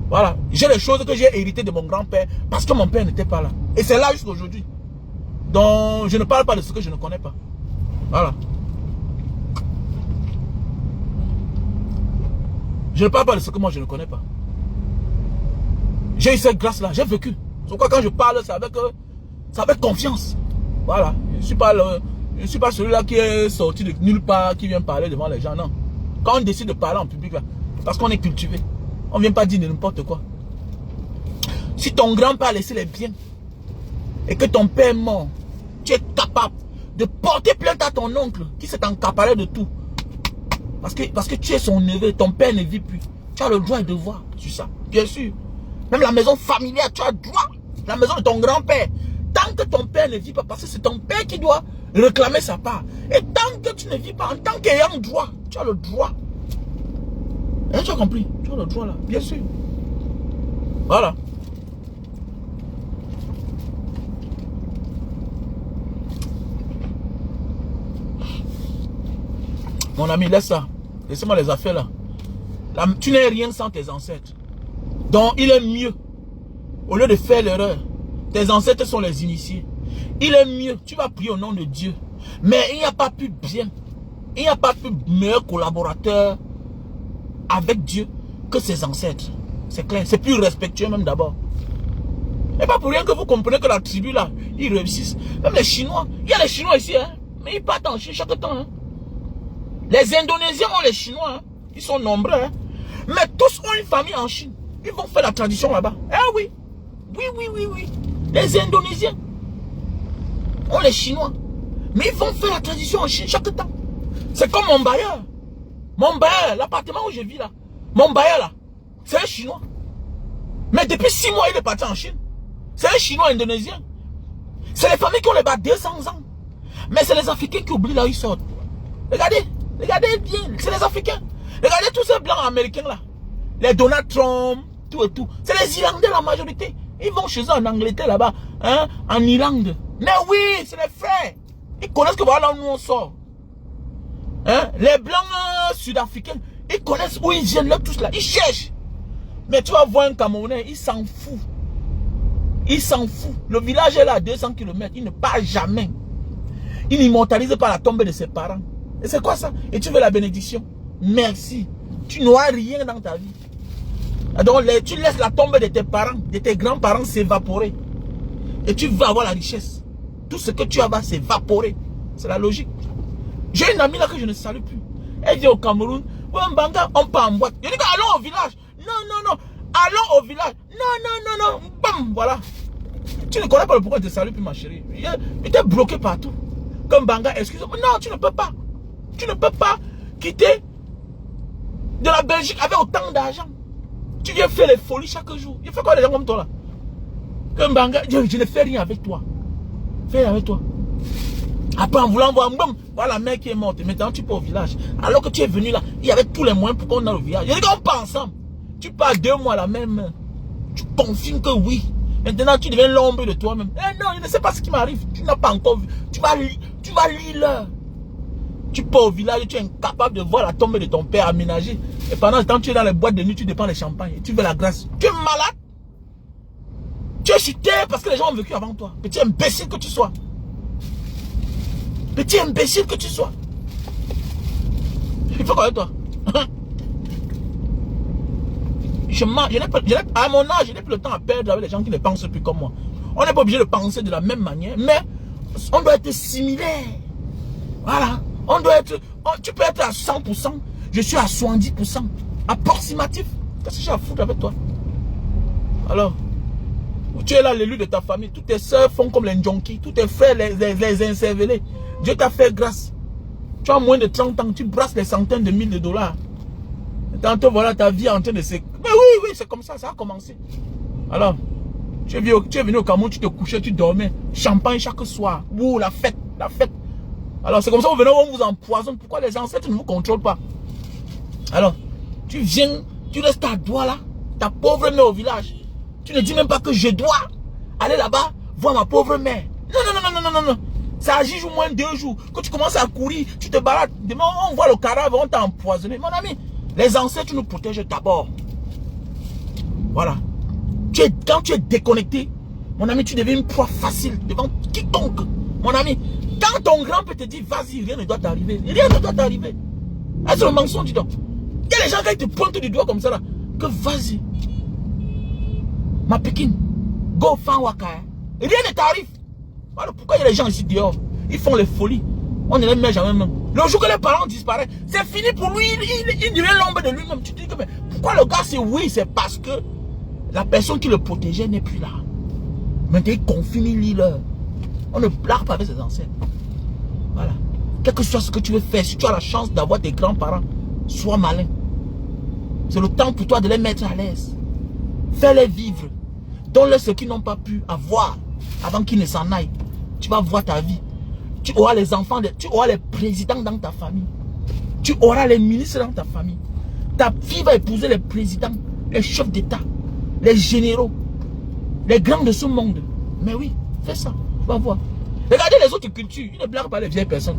Voilà, j'ai les choses que j'ai héritées de mon grand-père parce que mon père n'était pas là. Et c'est là jusqu'à aujourd'hui. Donc, je ne parle pas de ce que je ne connais pas. Voilà. Je ne parle pas de ce que moi je ne connais pas. J'ai eu cette grâce-là, j'ai vécu. C'est pourquoi quand je parle, c'est avec confiance. Voilà. Je ne suis pas celui-là qui est sorti de nulle part, qui vient parler devant les gens. Non. Quand on décide de parler en public, là, parce qu'on est cultivé. On ne vient pas dire n'importe quoi. Si ton grand-père a laissé les biens et que ton père est mort, tu es capable de porter plainte à ton oncle qui s'est encaparé de tout. Parce que tu es son neveu, ton père ne vit plus. Tu as le droit et le devoir sur ça, bien sûr. Même la maison familiale, tu as le droit. La maison de ton grand-père. Tant que ton père ne vit pas, parce que c'est ton père qui doit réclamer sa part. Et tant que tu ne vis pas, en tant qu'ayant droit, tu as le droit. Et tu as compris? Tu as le droit là, bien sûr. Voilà. Mon ami, laisse ça. Laissez-moi les affaires là. Tu n'es rien sans tes ancêtres. Donc, il est mieux, au lieu de faire l'erreur, tes ancêtres sont les initiés. Il est mieux, tu vas prier au nom de Dieu. Mais il n'y a pas plus bien, il n'y a pas plus meilleur collaborateur avec Dieu que ses ancêtres. C'est clair, c'est plus respectueux même d'abord. Et pas pour rien que vous comprenez que la tribu là, ils réussissent. Même les Chinois, il y a les Chinois ici, hein, mais ils partent en Chine chaque temps. Hein. Les Indonésiens ont les Chinois, hein, ils sont nombreux. Hein. Mais tous ont une famille en Chine. Ils vont faire la tradition là-bas. Eh oui. Oui. Les Indonésiens ont les Chinois. Mais ils vont faire la tradition en Chine chaque temps. C'est comme mon bailleur. Mon bailleur, l'appartement où je vis là. Mon bailleur là, c'est un Chinois. Mais depuis 6 mois, il est parti en Chine. C'est un Chinois indonésien. C'est les familles qui ont les bas 200 ans. Mais c'est les Africains qui oublient là où ils sortent. Regardez bien. C'est les Africains. Regardez tous ces blancs américains là. Les Donald Trump, tout et tout. C'est les Irlandais la majorité. Ils vont chez eux en Angleterre là-bas, hein, en Irlande. Mais oui, c'est les frères. Ils connaissent que voilà où nous on sort. Hein? Les blancs sud-africains, ils connaissent où ils viennent là, tous là. Ils cherchent. Mais tu vas voir un Camerounais, il s'en fout. Il s'en fout. Le village est là à 200 km. Il ne part jamais. Il n'immortalise pas la tombe de ses parents. Et c'est quoi ça? Et tu veux la bénédiction? Merci. Tu n'auras rien dans ta vie. Donc tu laisses la tombe de tes parents, de tes grands-parents s'évaporer. Et tu vas avoir la richesse. Tout ce que tu as va s'évaporer. C'est la logique. J'ai une amie là que je ne salue plus. Elle dit au Cameroun, on part en boîte. Je dis allons au village. Non. Allons au village. Non. Bam, voilà. Tu ne connais pas le pourquoi je te salue plus, ma chérie. J'étais bloqué partout. Comme Banga, excuse-moi. Non, tu ne peux pas. Tu ne peux pas quitter de la Belgique avec autant d'argent. Tu viens faire les folies chaque jour. Il fait quoi les gens comme toi là? Comme Banga, je ne fais rien avec toi. Fais rien avec toi. Après, en voulant voir, voilà la mère qui est morte. Maintenant, tu pars au village. Alors que tu es venu là, il y avait tous les moyens pour qu'on aille au village. Je dis qu'on part ensemble. Tu pars 2 mois la même. Tu confirmes que oui. Maintenant, tu deviens l'ombre de toi-même. Eh non, je ne sais pas ce qui m'arrive. Tu n'as pas encore vu. Tu vas lire l'heure. Tu pars au village, tu es incapable de voir la tombe de ton père aménagée. Et pendant ce temps, tu es dans les boîtes de nuit, tu dépends les champagnes. Tu veux la grâce. Tu es malade. Tu es sur terre parce que les gens ont vécu avant toi. Petit imbécile que tu sois. Petit imbécile que tu sois. Il faut quoi avec toi? À mon âge, je n'ai plus le temps à perdre avec les gens qui ne pensent plus comme moi. On n'est pas obligé de penser de la même manière, mais on doit être similaire. Voilà. On doit être. Tu peux être à 100%, je suis à 70%. Approximatif. Qu'est-ce que j'ai à foutre avec toi? Alors, tu es là l'élu de ta famille. Toutes tes soeurs font comme les junkies. Tous tes frères, les incervelés. Dieu t'a fait grâce. Tu as moins de 30 ans, tu brasses des centaines de milliers de dollars. Et tantôt, voilà ta vie en train de se... Mais oui, c'est comme ça, ça a commencé. Alors, tu es venu au Cameroun, tu te couchais, tu dormais. Champagne chaque soir. Ouh, la fête, la fête. Alors, c'est comme ça, vous venez, on vous empoisonne. Pourquoi les ancêtres ne vous contrôlent pas? Alors, tu viens, tu restes à doigt là, ta pauvre mère au village. Tu ne dis même pas que je dois aller là-bas voir ma pauvre mère. Non. Ça agit au moins 2 jours. Quand tu commences à courir, tu te balades. Demain, on voit le cadavre, on t'a empoisonné. Mon ami, les ancêtres nous protègent d'abord. Voilà. Quand tu es déconnecté, mon ami, tu deviens une proie facile devant quiconque. Mon ami, quand ton grand peut te dire, vas-y, rien ne doit t'arriver. Rien ne doit t'arriver. C'est le mensonge, dis donc. Il y a des gens qui te pointent du doigt comme ça là. Que vas-y. Ma pékine, go fan waka. Rien ne t'arrive. Voilà pourquoi il y a des gens ici dehors. Ils font les folies. On ne les met jamais même. Le jour que les parents disparaissent, c'est fini pour lui. Il devient l'ombre de lui-même. Tu te dis que mais pourquoi le gars c'est oui? C'est parce que la personne qui le protégeait n'est plus là. Maintenant il confine, il lit l'heure. On ne blague pas avec ses ancêtres. Voilà. Quel que soit ce que tu veux faire, si tu as la chance d'avoir des grands-parents, sois malin. C'est le temps pour toi de les mettre à l'aise. Fais-les vivre. Donne-leur ce qu'ils n'ont pas pu avoir avant qu'ils ne s'en aillent. Tu vas voir ta vie. Tu auras les enfants, tu auras les présidents dans ta famille. Tu auras les ministres dans ta famille. Ta fille va épouser les présidents, les chefs d'État, les généraux, les grands de ce monde. Mais oui, fais ça. Tu vas voir. Regardez les autres cultures. Ils ne blaguent pas les vieilles personnes.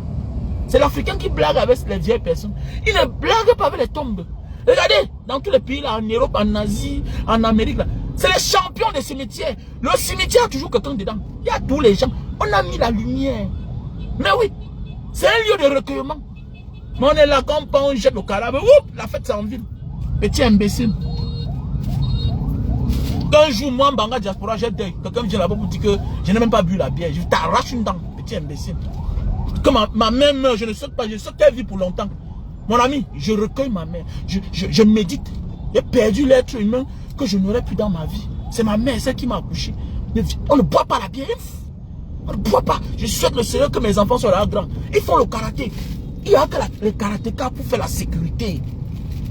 C'est l'Africain qui blague avec les vieilles personnes. Ils ne blaguent pas avec les tombes. Regardez, dans tous les pays là, en Europe, en Asie, en Amérique là, c'est les champions des cimetières. Le cimetière a toujours quelqu'un dedans. Il y a tous les gens. On a mis la lumière. Mais oui, c'est un lieu de recueillement. Mais on est là, quand on jette le cadavre, la fête c'est en ville. Petit imbécile. Un jour, moi, en Banga Diaspora, j'ai deuil. Quelqu'un vient là-bas pour dire que je n'ai même pas bu la bière. Je t'arrache une dent, petit imbécile. Comme ma mère meurt, je ne saute pas, je saute qu'elle vit pour longtemps. Mon ami, je recueille ma mère. Je médite. J'ai perdu l'être humain que je n'aurais plus dans ma vie. C'est ma mère, celle qui m'a accouché. On ne boit pas la bière. On ne boit pas. Je souhaite le Seigneur que mes enfants soient là grands. Ils font le karaté. Il y a que les karatékas pour faire la sécurité.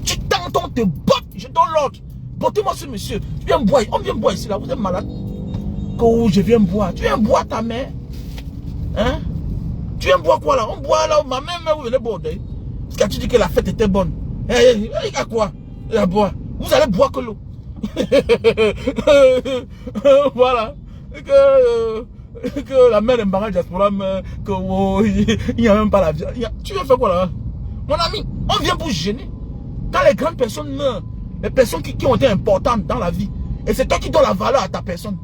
Tu tentes, on te botte. Je donne l'ordre. Bottez-moi ce monsieur. Tu viens boire. On vient boire ici là. Vous êtes malade. Oh, je viens boire. Tu viens boire ta mère. Hein? Tu viens boire quoi là? On boit là. Ma mère, vous venez boire. Parce que tu dis que la fête était bonne. Il y a quoi? Il y a boire. Vous allez boire que l'eau. Voilà. Que la mère de Banga Diaspora, que oh, il n'y a même pas la vie. Tu veux faire quoi là? Mon ami, on vient pour gêner. Quand les grandes personnes meurent, les personnes qui ont été importantes dans la vie, et c'est toi qui donnes la valeur à ta personne,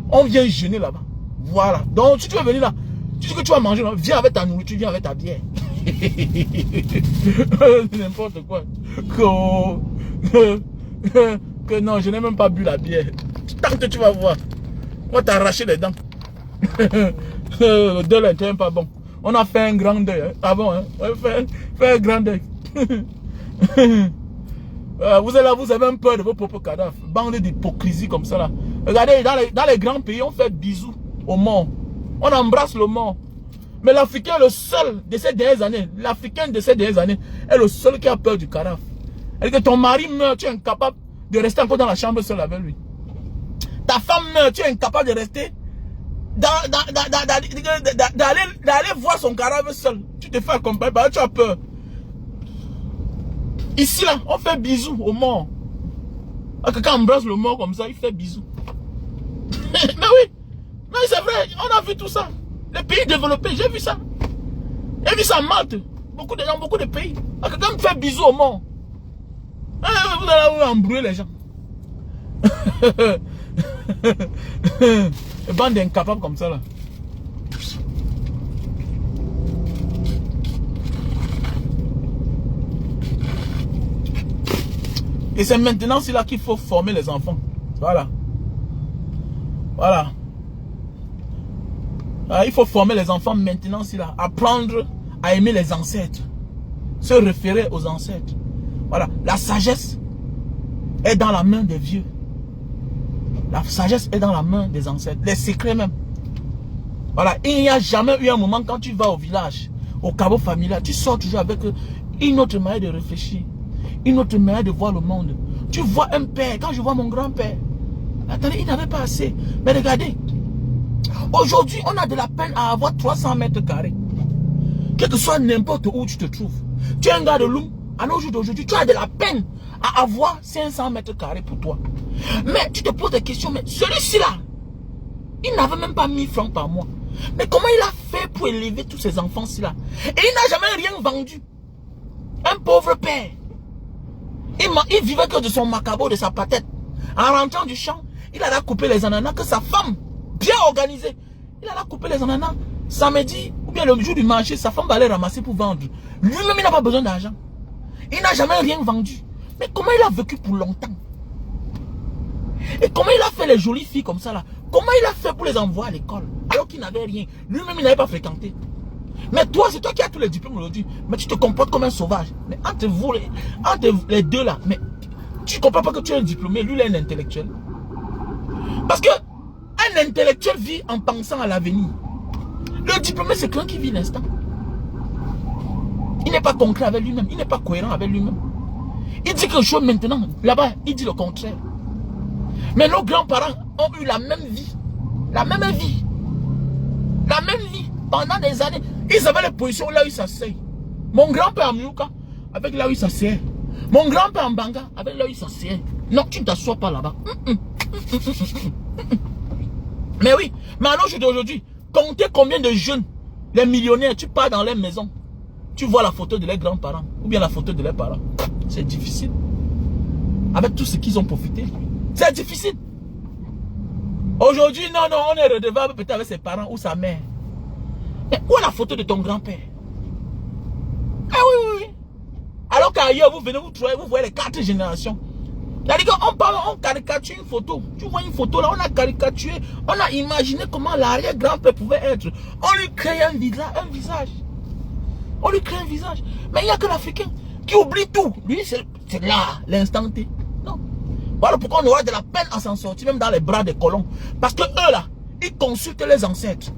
on vient gêner là-bas. Voilà. Donc, si tu veux venir là, tu dis que tu vas manger, là, viens avec ta nourriture, viens avec ta bière. N'importe quoi. Que non, je n'ai même pas bu la bière. Tant que tu vas voir, on va t'arracher les dents. Le deuil n'était même pas bon. On a fait un grand deuil. Hein. Ah bon, hein? On fait un grand deuil. Vous êtes là, vous avez même peur de vos propres cadavres. Bande d'hypocrisie comme ça là. Regardez, dans les grands pays, on fait bisous aux morts. On embrasse le mort. Mais l'Africain est le seul de ces dernières années. L'Africain de ces dernières années est le seul qui a peur du carafe. Et que ton mari meurt, tu es incapable de rester encore dans la chambre seul avec lui. Ta femme meurt, tu es incapable de rester d'aller voir son carafe seul. Tu te fais accompagner parce que tu as peur. Ici là, on fait bisous au mort. Quelqu'un embrasse le mort comme ça, il fait bisous. Mais oui, mais c'est vrai, on a vu tout ça. Les pays développés, j'ai vu ça. J'ai vu ça à Malte. Beaucoup de gens, beaucoup de pays. Quelqu'un me fait bisous au mort. Vous allez embrouiller les gens. Une bande d'incapables comme ça là. Et c'est maintenant là qu'il faut former les enfants. Voilà. Voilà. Il faut former les enfants maintenant là. Apprendre à aimer les ancêtres. Se référer aux ancêtres. Voilà. La sagesse est dans la main des vieux. La sagesse est dans la main des ancêtres. Les secrets même. Voilà. Il n'y a jamais eu un moment quand tu vas au village, au caveau familial, tu sors toujours avec une autre manière de réfléchir. Une autre manière de voir le monde. Tu vois un père, quand je vois mon grand-père, attendez, il n'avait pas assez. Mais regardez, aujourd'hui, on a de la peine à avoir 300 mètres carrés. Quel que soit n'importe où tu te trouves. Tu es un gars de Loum, à nos jours d'aujourd'hui, tu as de la peine à avoir 500 mètres carrés pour toi. Mais tu te poses des questions, mais celui-ci là, il n'avait même pas 1000 francs par mois. Mais comment il a fait pour élever tous ces enfants-ci là? Et il n'a jamais rien vendu. Un pauvre père. Il vivait que de son macabo, de sa patette. En rentrant du champ, il allait couper les ananas que sa femme, bien organisée, il allait couper les ananas. Samedi, ou bien le jour du marché, sa femme va aller ramasser pour vendre. Lui-même, il n'a pas besoin d'argent. Il n'a jamais rien vendu. Mais comment il a vécu pour longtemps? Et comment il a fait les jolies filles comme ça là? Comment il a fait pour les envoyer à l'école? Alors qu'il n'avait rien. Lui-même, il n'avait pas fréquenté. Mais toi, c'est toi qui as tous les diplômes aujourd'hui. Mais tu te comportes comme un sauvage. Mais entre vous, entre les deux là, mais tu ne comprends pas que tu es un diplômé. Lui, il est un intellectuel. Parce que un intellectuel vit en pensant à l'avenir. Le diplômé, c'est quelqu'un qui vit l'instant. Il n'est pas concret avec lui-même. Il n'est pas cohérent avec lui-même. Il dit quelque chose maintenant. Là-bas, il dit le contraire. Mais nos grands-parents ont eu la même vie. La même vie. La même vie. Pendant des années. Ils avaient les positions là où ils s'asseyent. Mon grand-père en Miouka, avec là où il s'asseyait. Mon grand-père en Banga, avec là où il s'asseyait. Non, tu ne t'assois pas là-bas. Mais oui, mais à nos jours d'aujourd'hui, comptez combien de jeunes, les millionnaires, tu pars dans les maisons. Tu vois la photo de leurs grands-parents. Ou bien la photo de leurs parents. C'est difficile. Avec tout ce qu'ils ont profité. C'est difficile. Aujourd'hui, non, on est redevable peut-être avec ses parents ou sa mère. Mais où est la photo de ton grand-père? Ah oui. Alors qu'ailleurs, vous venez, vous voyez les 4 générations. C'est-à-dire qu'on caricature une photo. Tu vois une photo là, on a caricaturé, on a imaginé comment l'arrière-grand-père pouvait être. On lui crée un visage. On lui crée un visage. Mais il n'y a que l'Africain qui oublie tout. Lui, c'est là, l'instant T. Non. Voilà pourquoi on aura de la peine à s'en sortir, même dans les bras des colons. Parce que eux là, ils consultent les ancêtres.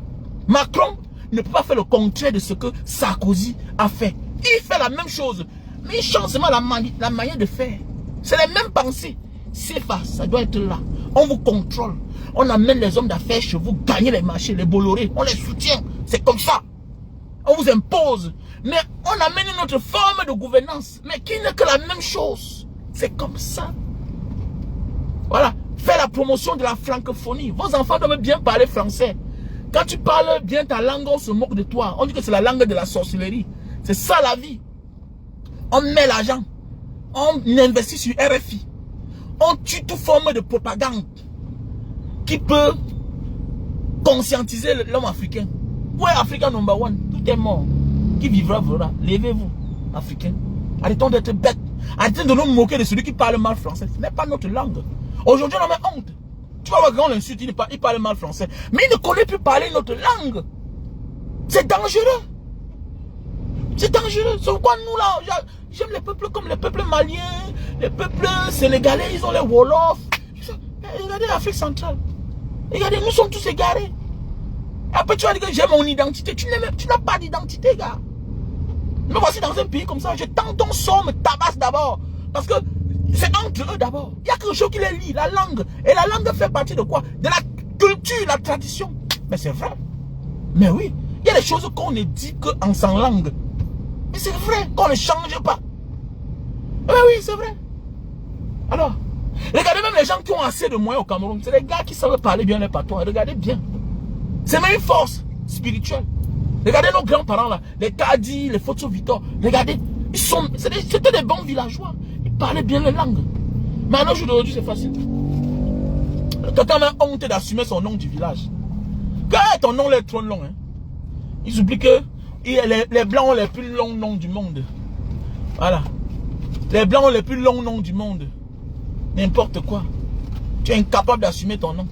Macron ne peut pas faire le contraire de ce que Sarkozy a fait. Il fait la même chose. Mais il change seulement la manière de faire. C'est les mêmes pensées. C'est pas, ça doit être là. On vous contrôle. On amène les hommes d'affaires chez vous, gagner les marchés, les Bolloré. On les soutient. C'est comme ça. On vous impose. Mais on amène une autre forme de gouvernance. Mais qui n'est que la même chose. C'est comme ça. Voilà. Fais la promotion de la francophonie. Vos enfants doivent bien parler français. Quand tu parles bien ta langue, on se moque de toi. On dit que c'est la langue de la sorcellerie. C'est ça la vie. On met l'argent. On investit sur RFI. On tue toute forme de propagande qui peut conscientiser l'homme africain. Où est Africa number one? Tout est mort. Qui vivra, verra. Levez-vous, Africains. Arrêtons d'être bêtes. Arrêtons de nous moquer de celui qui parle mal français. Ce n'est pas notre langue. Aujourd'hui, on a honte. Tu vas voir quand on l'insulte, il parle mal français. Mais il ne connaît plus parler notre langue. C'est dangereux. C'est dangereux. C'est pourquoi nous là, j'aime les peuples comme les peuples maliens, les peuples sénégalais, ils ont les Wolofs. Regardez l'Afrique centrale. Regardez, nous sommes tous égarés. Après, tu vas dire que j'ai mon identité. Tu n'as pas d'identité, gars. Me voici dans un pays comme ça. Je tends ton son, me tabasse d'abord. Parce que c'est entre eux d'abord. Il y a quelque chose qui les lie, la langue. Et la langue fait partie de quoi? De la culture, la tradition. Mais c'est vrai. Mais oui, il y a des choses qu'on ne dit qu'en sans langue. Mais c'est vrai, qu'on ne change pas. Mais oui, c'est vrai. Alors, regardez même les gens qui ont assez de moyens au Cameroun. C'est les gars qui savent parler bien les patois. Regardez bien. C'est même une force spirituelle. Regardez nos grands-parents là, les Kadi, les Foto Victor. Regardez, c'était des bons villageois. Ils parlaient bien les langues. Mais à nos jours d'aujourd'hui, c'est facile. Quelqu'un a honte d'assumer son nom du village. Quand ton nom est trop long, hein, ils oublient que les blancs ont les plus longs noms du monde. Voilà. Les blancs ont les plus longs noms du monde. N'importe quoi. Tu es incapable d'assumer ton nom.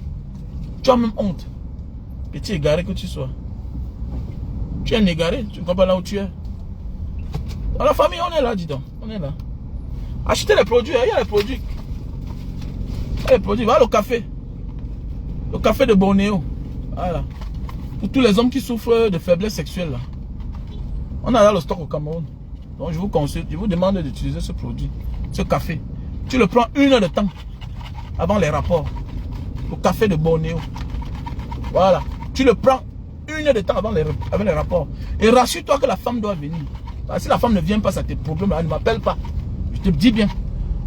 Tu as même honte. Petit égaré que tu sois. Tu es un égaré. Tu ne comprends pas là où tu es. Dans la famille, on est là, dis donc. On est là. Achetez les produits. Il y a les produits. Il y a les produits. Va au café. Le café de Bornéo. Voilà. Pour tous les hommes qui souffrent de faiblesse sexuelle. Là. On a là le stock au Cameroun. Donc je vous conseille, je vous demande d'utiliser ce produit. Ce café. Tu le prends 1 heure de temps. Avant les rapports. Le café de Bornéo. Voilà. Tu le prends 1 heure de temps avant les rapports. Et rassure-toi que la femme doit venir. Parce que si la femme ne vient pas, ça te problème. Elle ne m'appelle pas. Je te dis bien.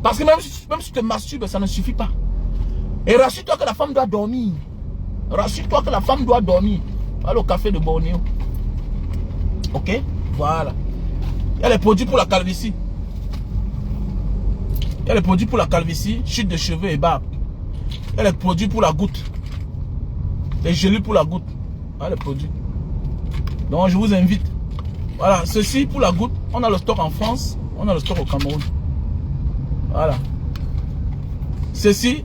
Parce que même si tu te masturbes, ça ne suffit pas. Et rassure-toi que la femme doit dormir. Rassure-toi que la femme doit dormir. Voilà au café de Bornéo. Ok? Voilà. Il y a les produits pour la calvitie. Il y a les produits pour la calvitie, chute de cheveux et barbe. Il y a les produits pour la goutte. Les gélules pour la goutte. Voilà les produits. Donc je vous invite. Voilà, ceci pour la goutte. On a le stock en France. On a le stock au Cameroun. Voilà. Ceci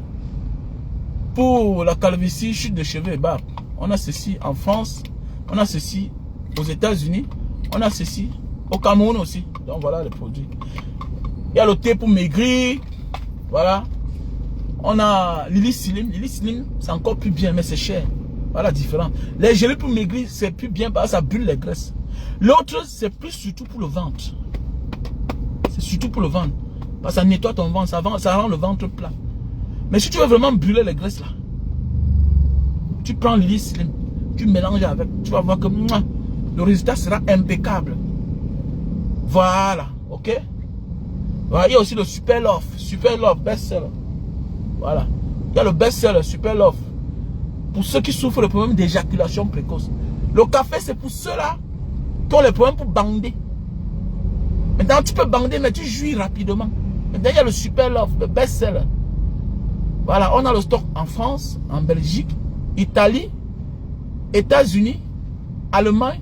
pour la calvitie, chute de cheveux et barbe. On a ceci en France. On a ceci aux États-Unis. On a ceci au Cameroun aussi. Donc voilà les produits. Il y a le thé pour maigrir. Voilà. On a Lily Slim. Lily Slim, c'est encore plus bien, mais c'est cher. Voilà la différence. Les gélules pour maigrir, c'est plus bien parce que ça brûle les graisses. L'autre, c'est plus surtout pour le ventre. C'est surtout pour le ventre. Parce que ça nettoie ton ventre, ça rend le ventre plat. Mais si tu veux vraiment brûler les graisses là, tu prends Lily Slim, tu mélanges avec, tu vas voir que le résultat sera impeccable. Voilà, ok? Voilà, il y a aussi le Super Love best-seller. Voilà. Il y a le best-seller, Super Love. Pour ceux qui souffrent de problèmes d'éjaculation précoce. Le café, c'est pour ceux-là qui ont les problèmes pour bander. Maintenant, tu peux bander, mais tu jouis rapidement. Maintenant, il y a le Super Love, le best-seller. Voilà, on a le stock en France, en Belgique, Italie, États-Unis, Allemagne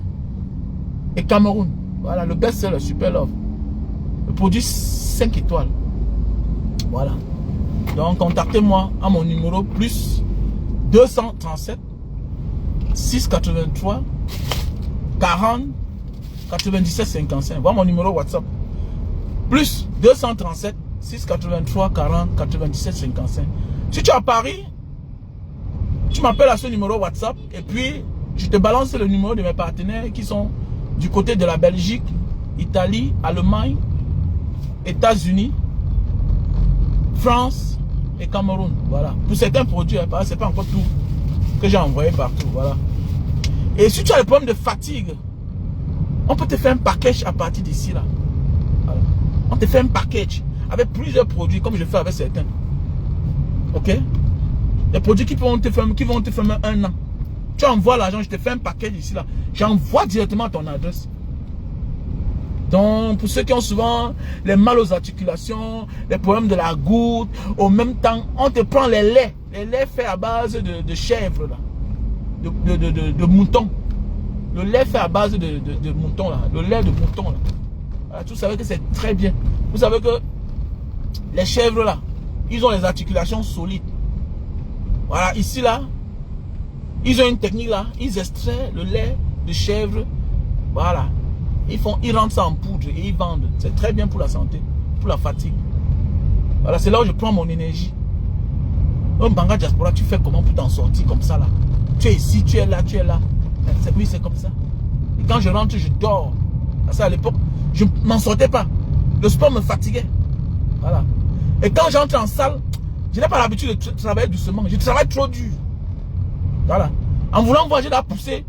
et Cameroun. Voilà, le best-seller, Super Love. Le produit 5 étoiles. Voilà. Donc, contactez-moi à mon numéro plus 237 683 40 97 55. Voilà mon numéro WhatsApp. Plus 237 683 40 97 55. Si tu es à Paris, tu m'appelles à ce numéro WhatsApp et puis je te balance le numéro de mes partenaires qui sont du côté de la Belgique, Italie, Allemagne, États-Unis, France et Cameroun. Voilà. Pour certains produits, c'est pas encore tout que j'ai envoyé partout. Voilà. Et si tu as des problèmes de fatigue, on peut te faire un package à partir d'ici là. Voilà. On te fait un package avec plusieurs produits comme je fais avec certains. Ok? Des produits qui vont te faire 1 an. Tu envoies l'argent, je te fais un package ici là. J'envoie directement à ton adresse. Donc, pour ceux qui ont souvent les mal aux articulations, les problèmes de la goutte, au même temps, on te prend les laits faits à base de chèvre, là, de mouton. Le lait fait à base de mouton, là, le lait de mouton. Là. Voilà, vous savez que c'est très bien. Vous savez que les chèvres, là, ils ont les articulations solides. Voilà, ici, là, ils ont une technique, là, ils extraient le lait de chèvre, voilà. Ils rendent ça en poudre et ils vendent. C'est très bien pour la santé, pour la fatigue. Voilà, c'est là où je prends mon énergie. Un Banga Diaspora, tu fais comment pour t'en sortir comme ça là? Tu es ici, tu es là, tu es là. Oui, c'est comme ça. Et quand je rentre, je dors. Parce qu'à l'époque, je ne m'en sortais pas. Le sport me fatiguait. Voilà. Et quand j'entre en salle, je n'ai pas l'habitude de travailler doucement. Je travaille trop dur. Voilà. En voulant voir, je dois pousser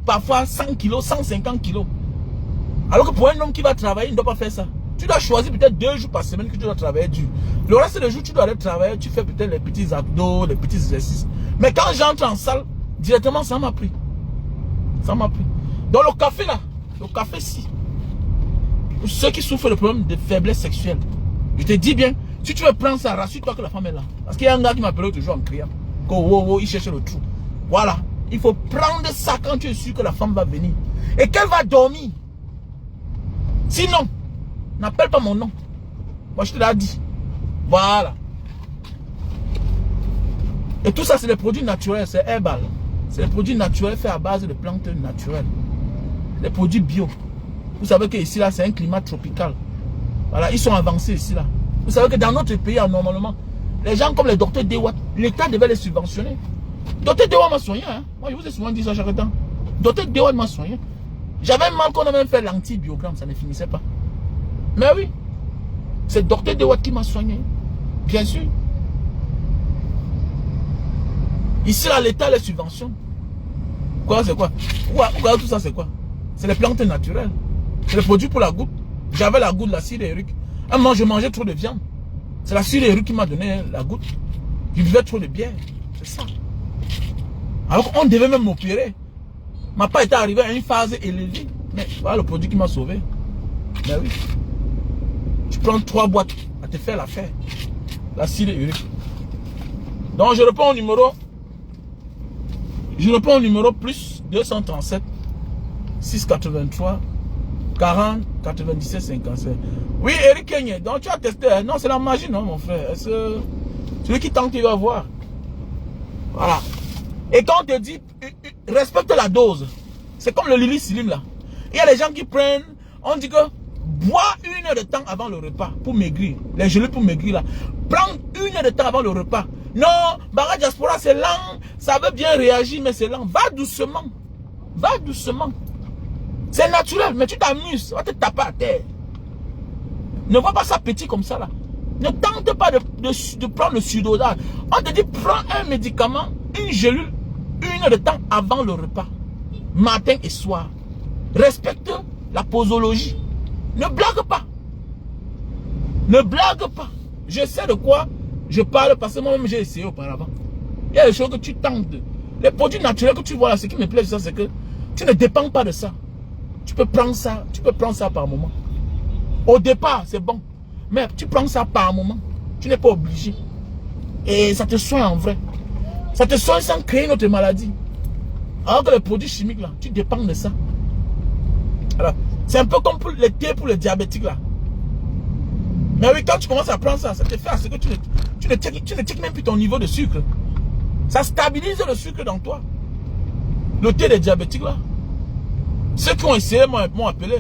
parfois 100 kilos, 150 kilos. Alors que pour un homme qui va travailler, il ne doit pas faire ça. Tu dois choisir peut-être 2 jours par semaine que tu dois travailler dur. Le reste des jours, tu dois aller travailler, tu fais peut-être les petits abdos, les petits exercices. Mais quand j'entre en salle, directement, ça m'a pris. Ça m'a pris. Donc le café là, le café si. Pour ceux qui souffrent de problèmes de faiblesse sexuelle, je te dis bien, si tu veux prendre ça, rassure-toi que la femme est là. Parce qu'il y a un gars qui m'appelait toujours en criant. Il cherche le trou. Voilà. Il faut prendre ça quand tu es sûr que la femme va venir. Et qu'elle va dormir. Sinon, n'appelle pas mon nom. Moi, je te l'ai dit. Voilà. Et tout ça, c'est des produits naturels. C'est herbal. C'est des produits naturels faits à base de plantes naturelles. Des produits bio. Vous savez que ici, là, c'est un climat tropical. Voilà, ils sont avancés ici, là. Vous savez que dans notre pays, normalement, les gens comme les docteurs Dewa, l'État devait les subventionner. Docteur Dewa m'a soigné. Hein. Moi, je vous ai souvent dit ça chaque temps. Docteur Dewa m'a soigné. J'avais mal qu'on a même fait l'antibiogramme, ça ne finissait pas. Mais oui, c'est Docteur Dewa qui m'a soigné. Bien sûr. Ici, là, l'État les subventionne. Quoi, c'est quoi? Pourquoi tout ça, c'est quoi? C'est les plantes naturelles. C'est les produits pour la goutte. J'avais la goutte, la cire éruque. Un moment, je mangeais trop de viande. C'est la cire éruque qui m'a donné la goutte. Je buvais trop de bière. C'est ça. Alors qu'on devait même m'opérer. Ma pas était arrivé à une phase élevée. Mais voilà le produit qui m'a sauvé. Mais oui. Tu prends 3 boîtes à te faire l'affaire. La cire éruque. Donc je réponds au numéro. Je réponds au numéro plus 237 683 40 97 57. Oui, Eric Kenya. Donc tu as testé. Non, c'est la magie, non, mon frère. Celui qui tente, il va voir. Voilà. Et quand on te dit, respecte la dose. C'est comme le Lili Slim là. Il y a des gens qui prennent, on dit que bois 1 heure de temps avant le repas pour maigrir. Les gelées pour maigrir là. Prends 1 heure de temps avant le repas. Non, Bara Diaspora c'est lent. Ça veut bien réagir, mais c'est lent. Va doucement. Va doucement. C'est naturel, mais tu t'amuses. On va te taper à terre. Ne vois pas ça petit comme ça là. Ne tente pas de prendre le surdosage. On te dit, prends un médicament, une gélule, 1 heure de temps avant le repas. Matin et soir. Respecte la posologie. Ne blague pas. Ne blague pas. Je sais de quoi je parle parce que moi-même j'ai essayé auparavant. Il y a des choses que tu tentes. Les produits naturels que tu vois là, ce qui me plaît, c'est que tu ne dépends pas de ça. Tu peux prendre ça par moment. Au départ, c'est bon. Mais tu prends ça par moment. Tu n'es pas obligé. Et ça te soigne en vrai. Ça te soigne sans créer une autre maladie. Alors que les produits chimiques là, tu dépends de ça. C'est un peu comme pour les thés pour les diabétiques là. Mais oui, quand tu commences à prendre ça, ça te fait à ce que tu ne checkes même plus ton niveau de sucre. Ça stabilise le sucre dans toi. Le thé des diabétiques là. Ceux qui ont essayé m'ont appelé.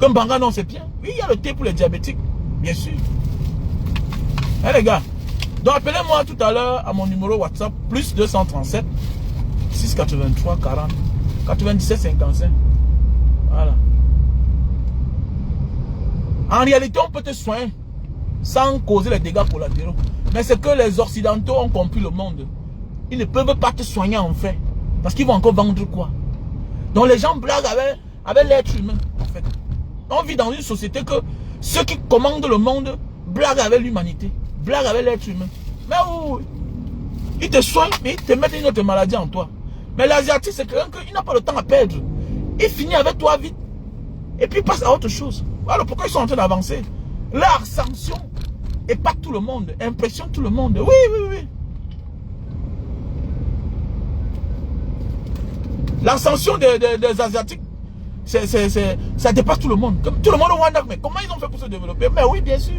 Comme Banga, non, c'est bien. Oui, il y a le thé pour les diabétiques. Bien sûr. Eh les gars. Donc appelez-moi tout à l'heure à mon numéro WhatsApp. Plus 237 683 40 97 55. Voilà. En réalité, on peut te soigner sans causer les dégâts collatéraux. Mais c'est que les Occidentaux ont compris le monde. Ils ne peuvent pas te soigner en fait. Parce qu'ils vont encore vendre quoi? Donc les gens blaguent avec l'être humain, en fait. On vit dans une société que ceux qui commandent le monde blaguent avec l'humanité, blaguent avec l'être humain. Mais oui, ils te soignent, mais ils te mettent une autre maladie en toi. Mais l'Asiatique, c'est quelqu'un qui n'a pas le temps à perdre. Il finit avec toi vite. Et puis il passe à autre chose. Voilà pourquoi ils sont en train d'avancer. Leur ascension épate tout le monde, impressionne tout le monde. Oui, oui, oui. L'ascension des Asiatiques, ça dépasse tout le monde. Tout le monde au Rwanda, mais comment ils ont fait pour se développer? Mais oui, bien sûr.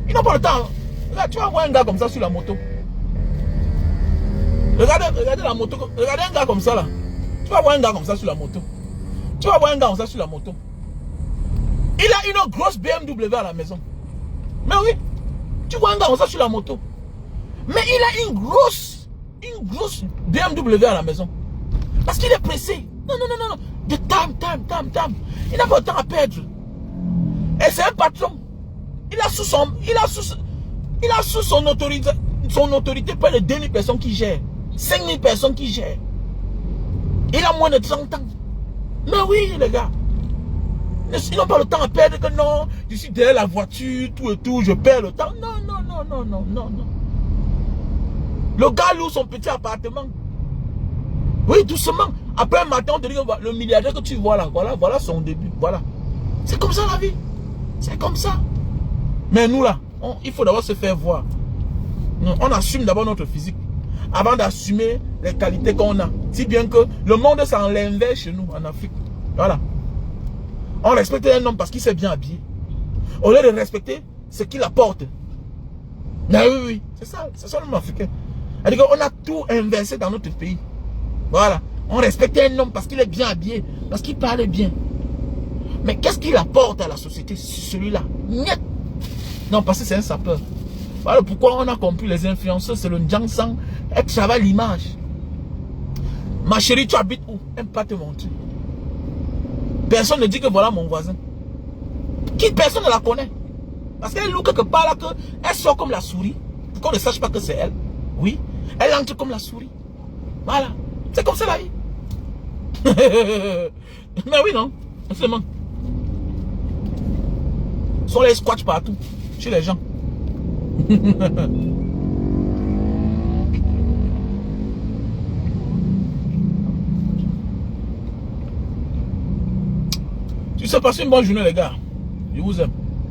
Ils n'ont pas le temps. Là, tu vas voir un gars comme ça sur la moto. Regardez la moto. Regardez un gars comme ça là. Tu vas voir un gars comme ça sur la moto. Tu vas voir un gars comme ça sur la moto. Il a une grosse BMW à la maison. Mais oui. Tu vois un gars comme ça sur la moto. Mais il a une grosse BMW à la maison. Parce qu'il est pressé. Non, non, non, non, non. De tam. Il n'a pas de temps à perdre. Et c'est un patron. Il a sous son autorité près de 2000 personnes qui gèrent. 5000 personnes qui gèrent. Il a moins de 30 ans. Mais oui, les gars. Ils n'ont pas le temps à perdre que non. Je suis derrière la voiture, tout et tout, je perds le temps. Non. Le gars loue son petit appartement. Oui, doucement. Après un matin, on te dit que le milliardaire que tu vois là, voilà son début. Voilà. C'est comme ça la vie. C'est comme ça. Mais nous là, il faut d'abord se faire voir. On assume d'abord notre physique. Avant d'assumer les qualités qu'on a. Si bien que le monde s'en l'inverse chez nous, en Afrique. Voilà. On respecte un homme parce qu'il s'est bien habillé. Au lieu de respecter ce qu'il apporte. Mais oui, c'est ça l'homme africain. C'est-à-dire qu'on a tout inversé dans notre pays. Voilà. On respecte un homme parce qu'il est bien habillé, parce qu'il parle bien. Mais qu'est-ce qu'il apporte à la société, celui-là? Niet. Non, parce que c'est un sapeur. Voilà pourquoi on a compris les influenceurs, c'est le Jiangsang, et travaille l'image. Ma chérie, tu habites où? Elle ne peut pas te montrer. Personne ne dit que voilà mon voisin. Personne ne la connaît. Parce qu'elle loue quelque part là, elle sort comme la souris. Pour qu'on ne sache pas que c'est elle. Oui. Elle entre comme la souris. Voilà. C'est comme ça la vie. Mais oui, non. Seulement. Sont les squats partout. Chez les gens. Tu sais, passez une bonne journée, les gars. Je vous aime.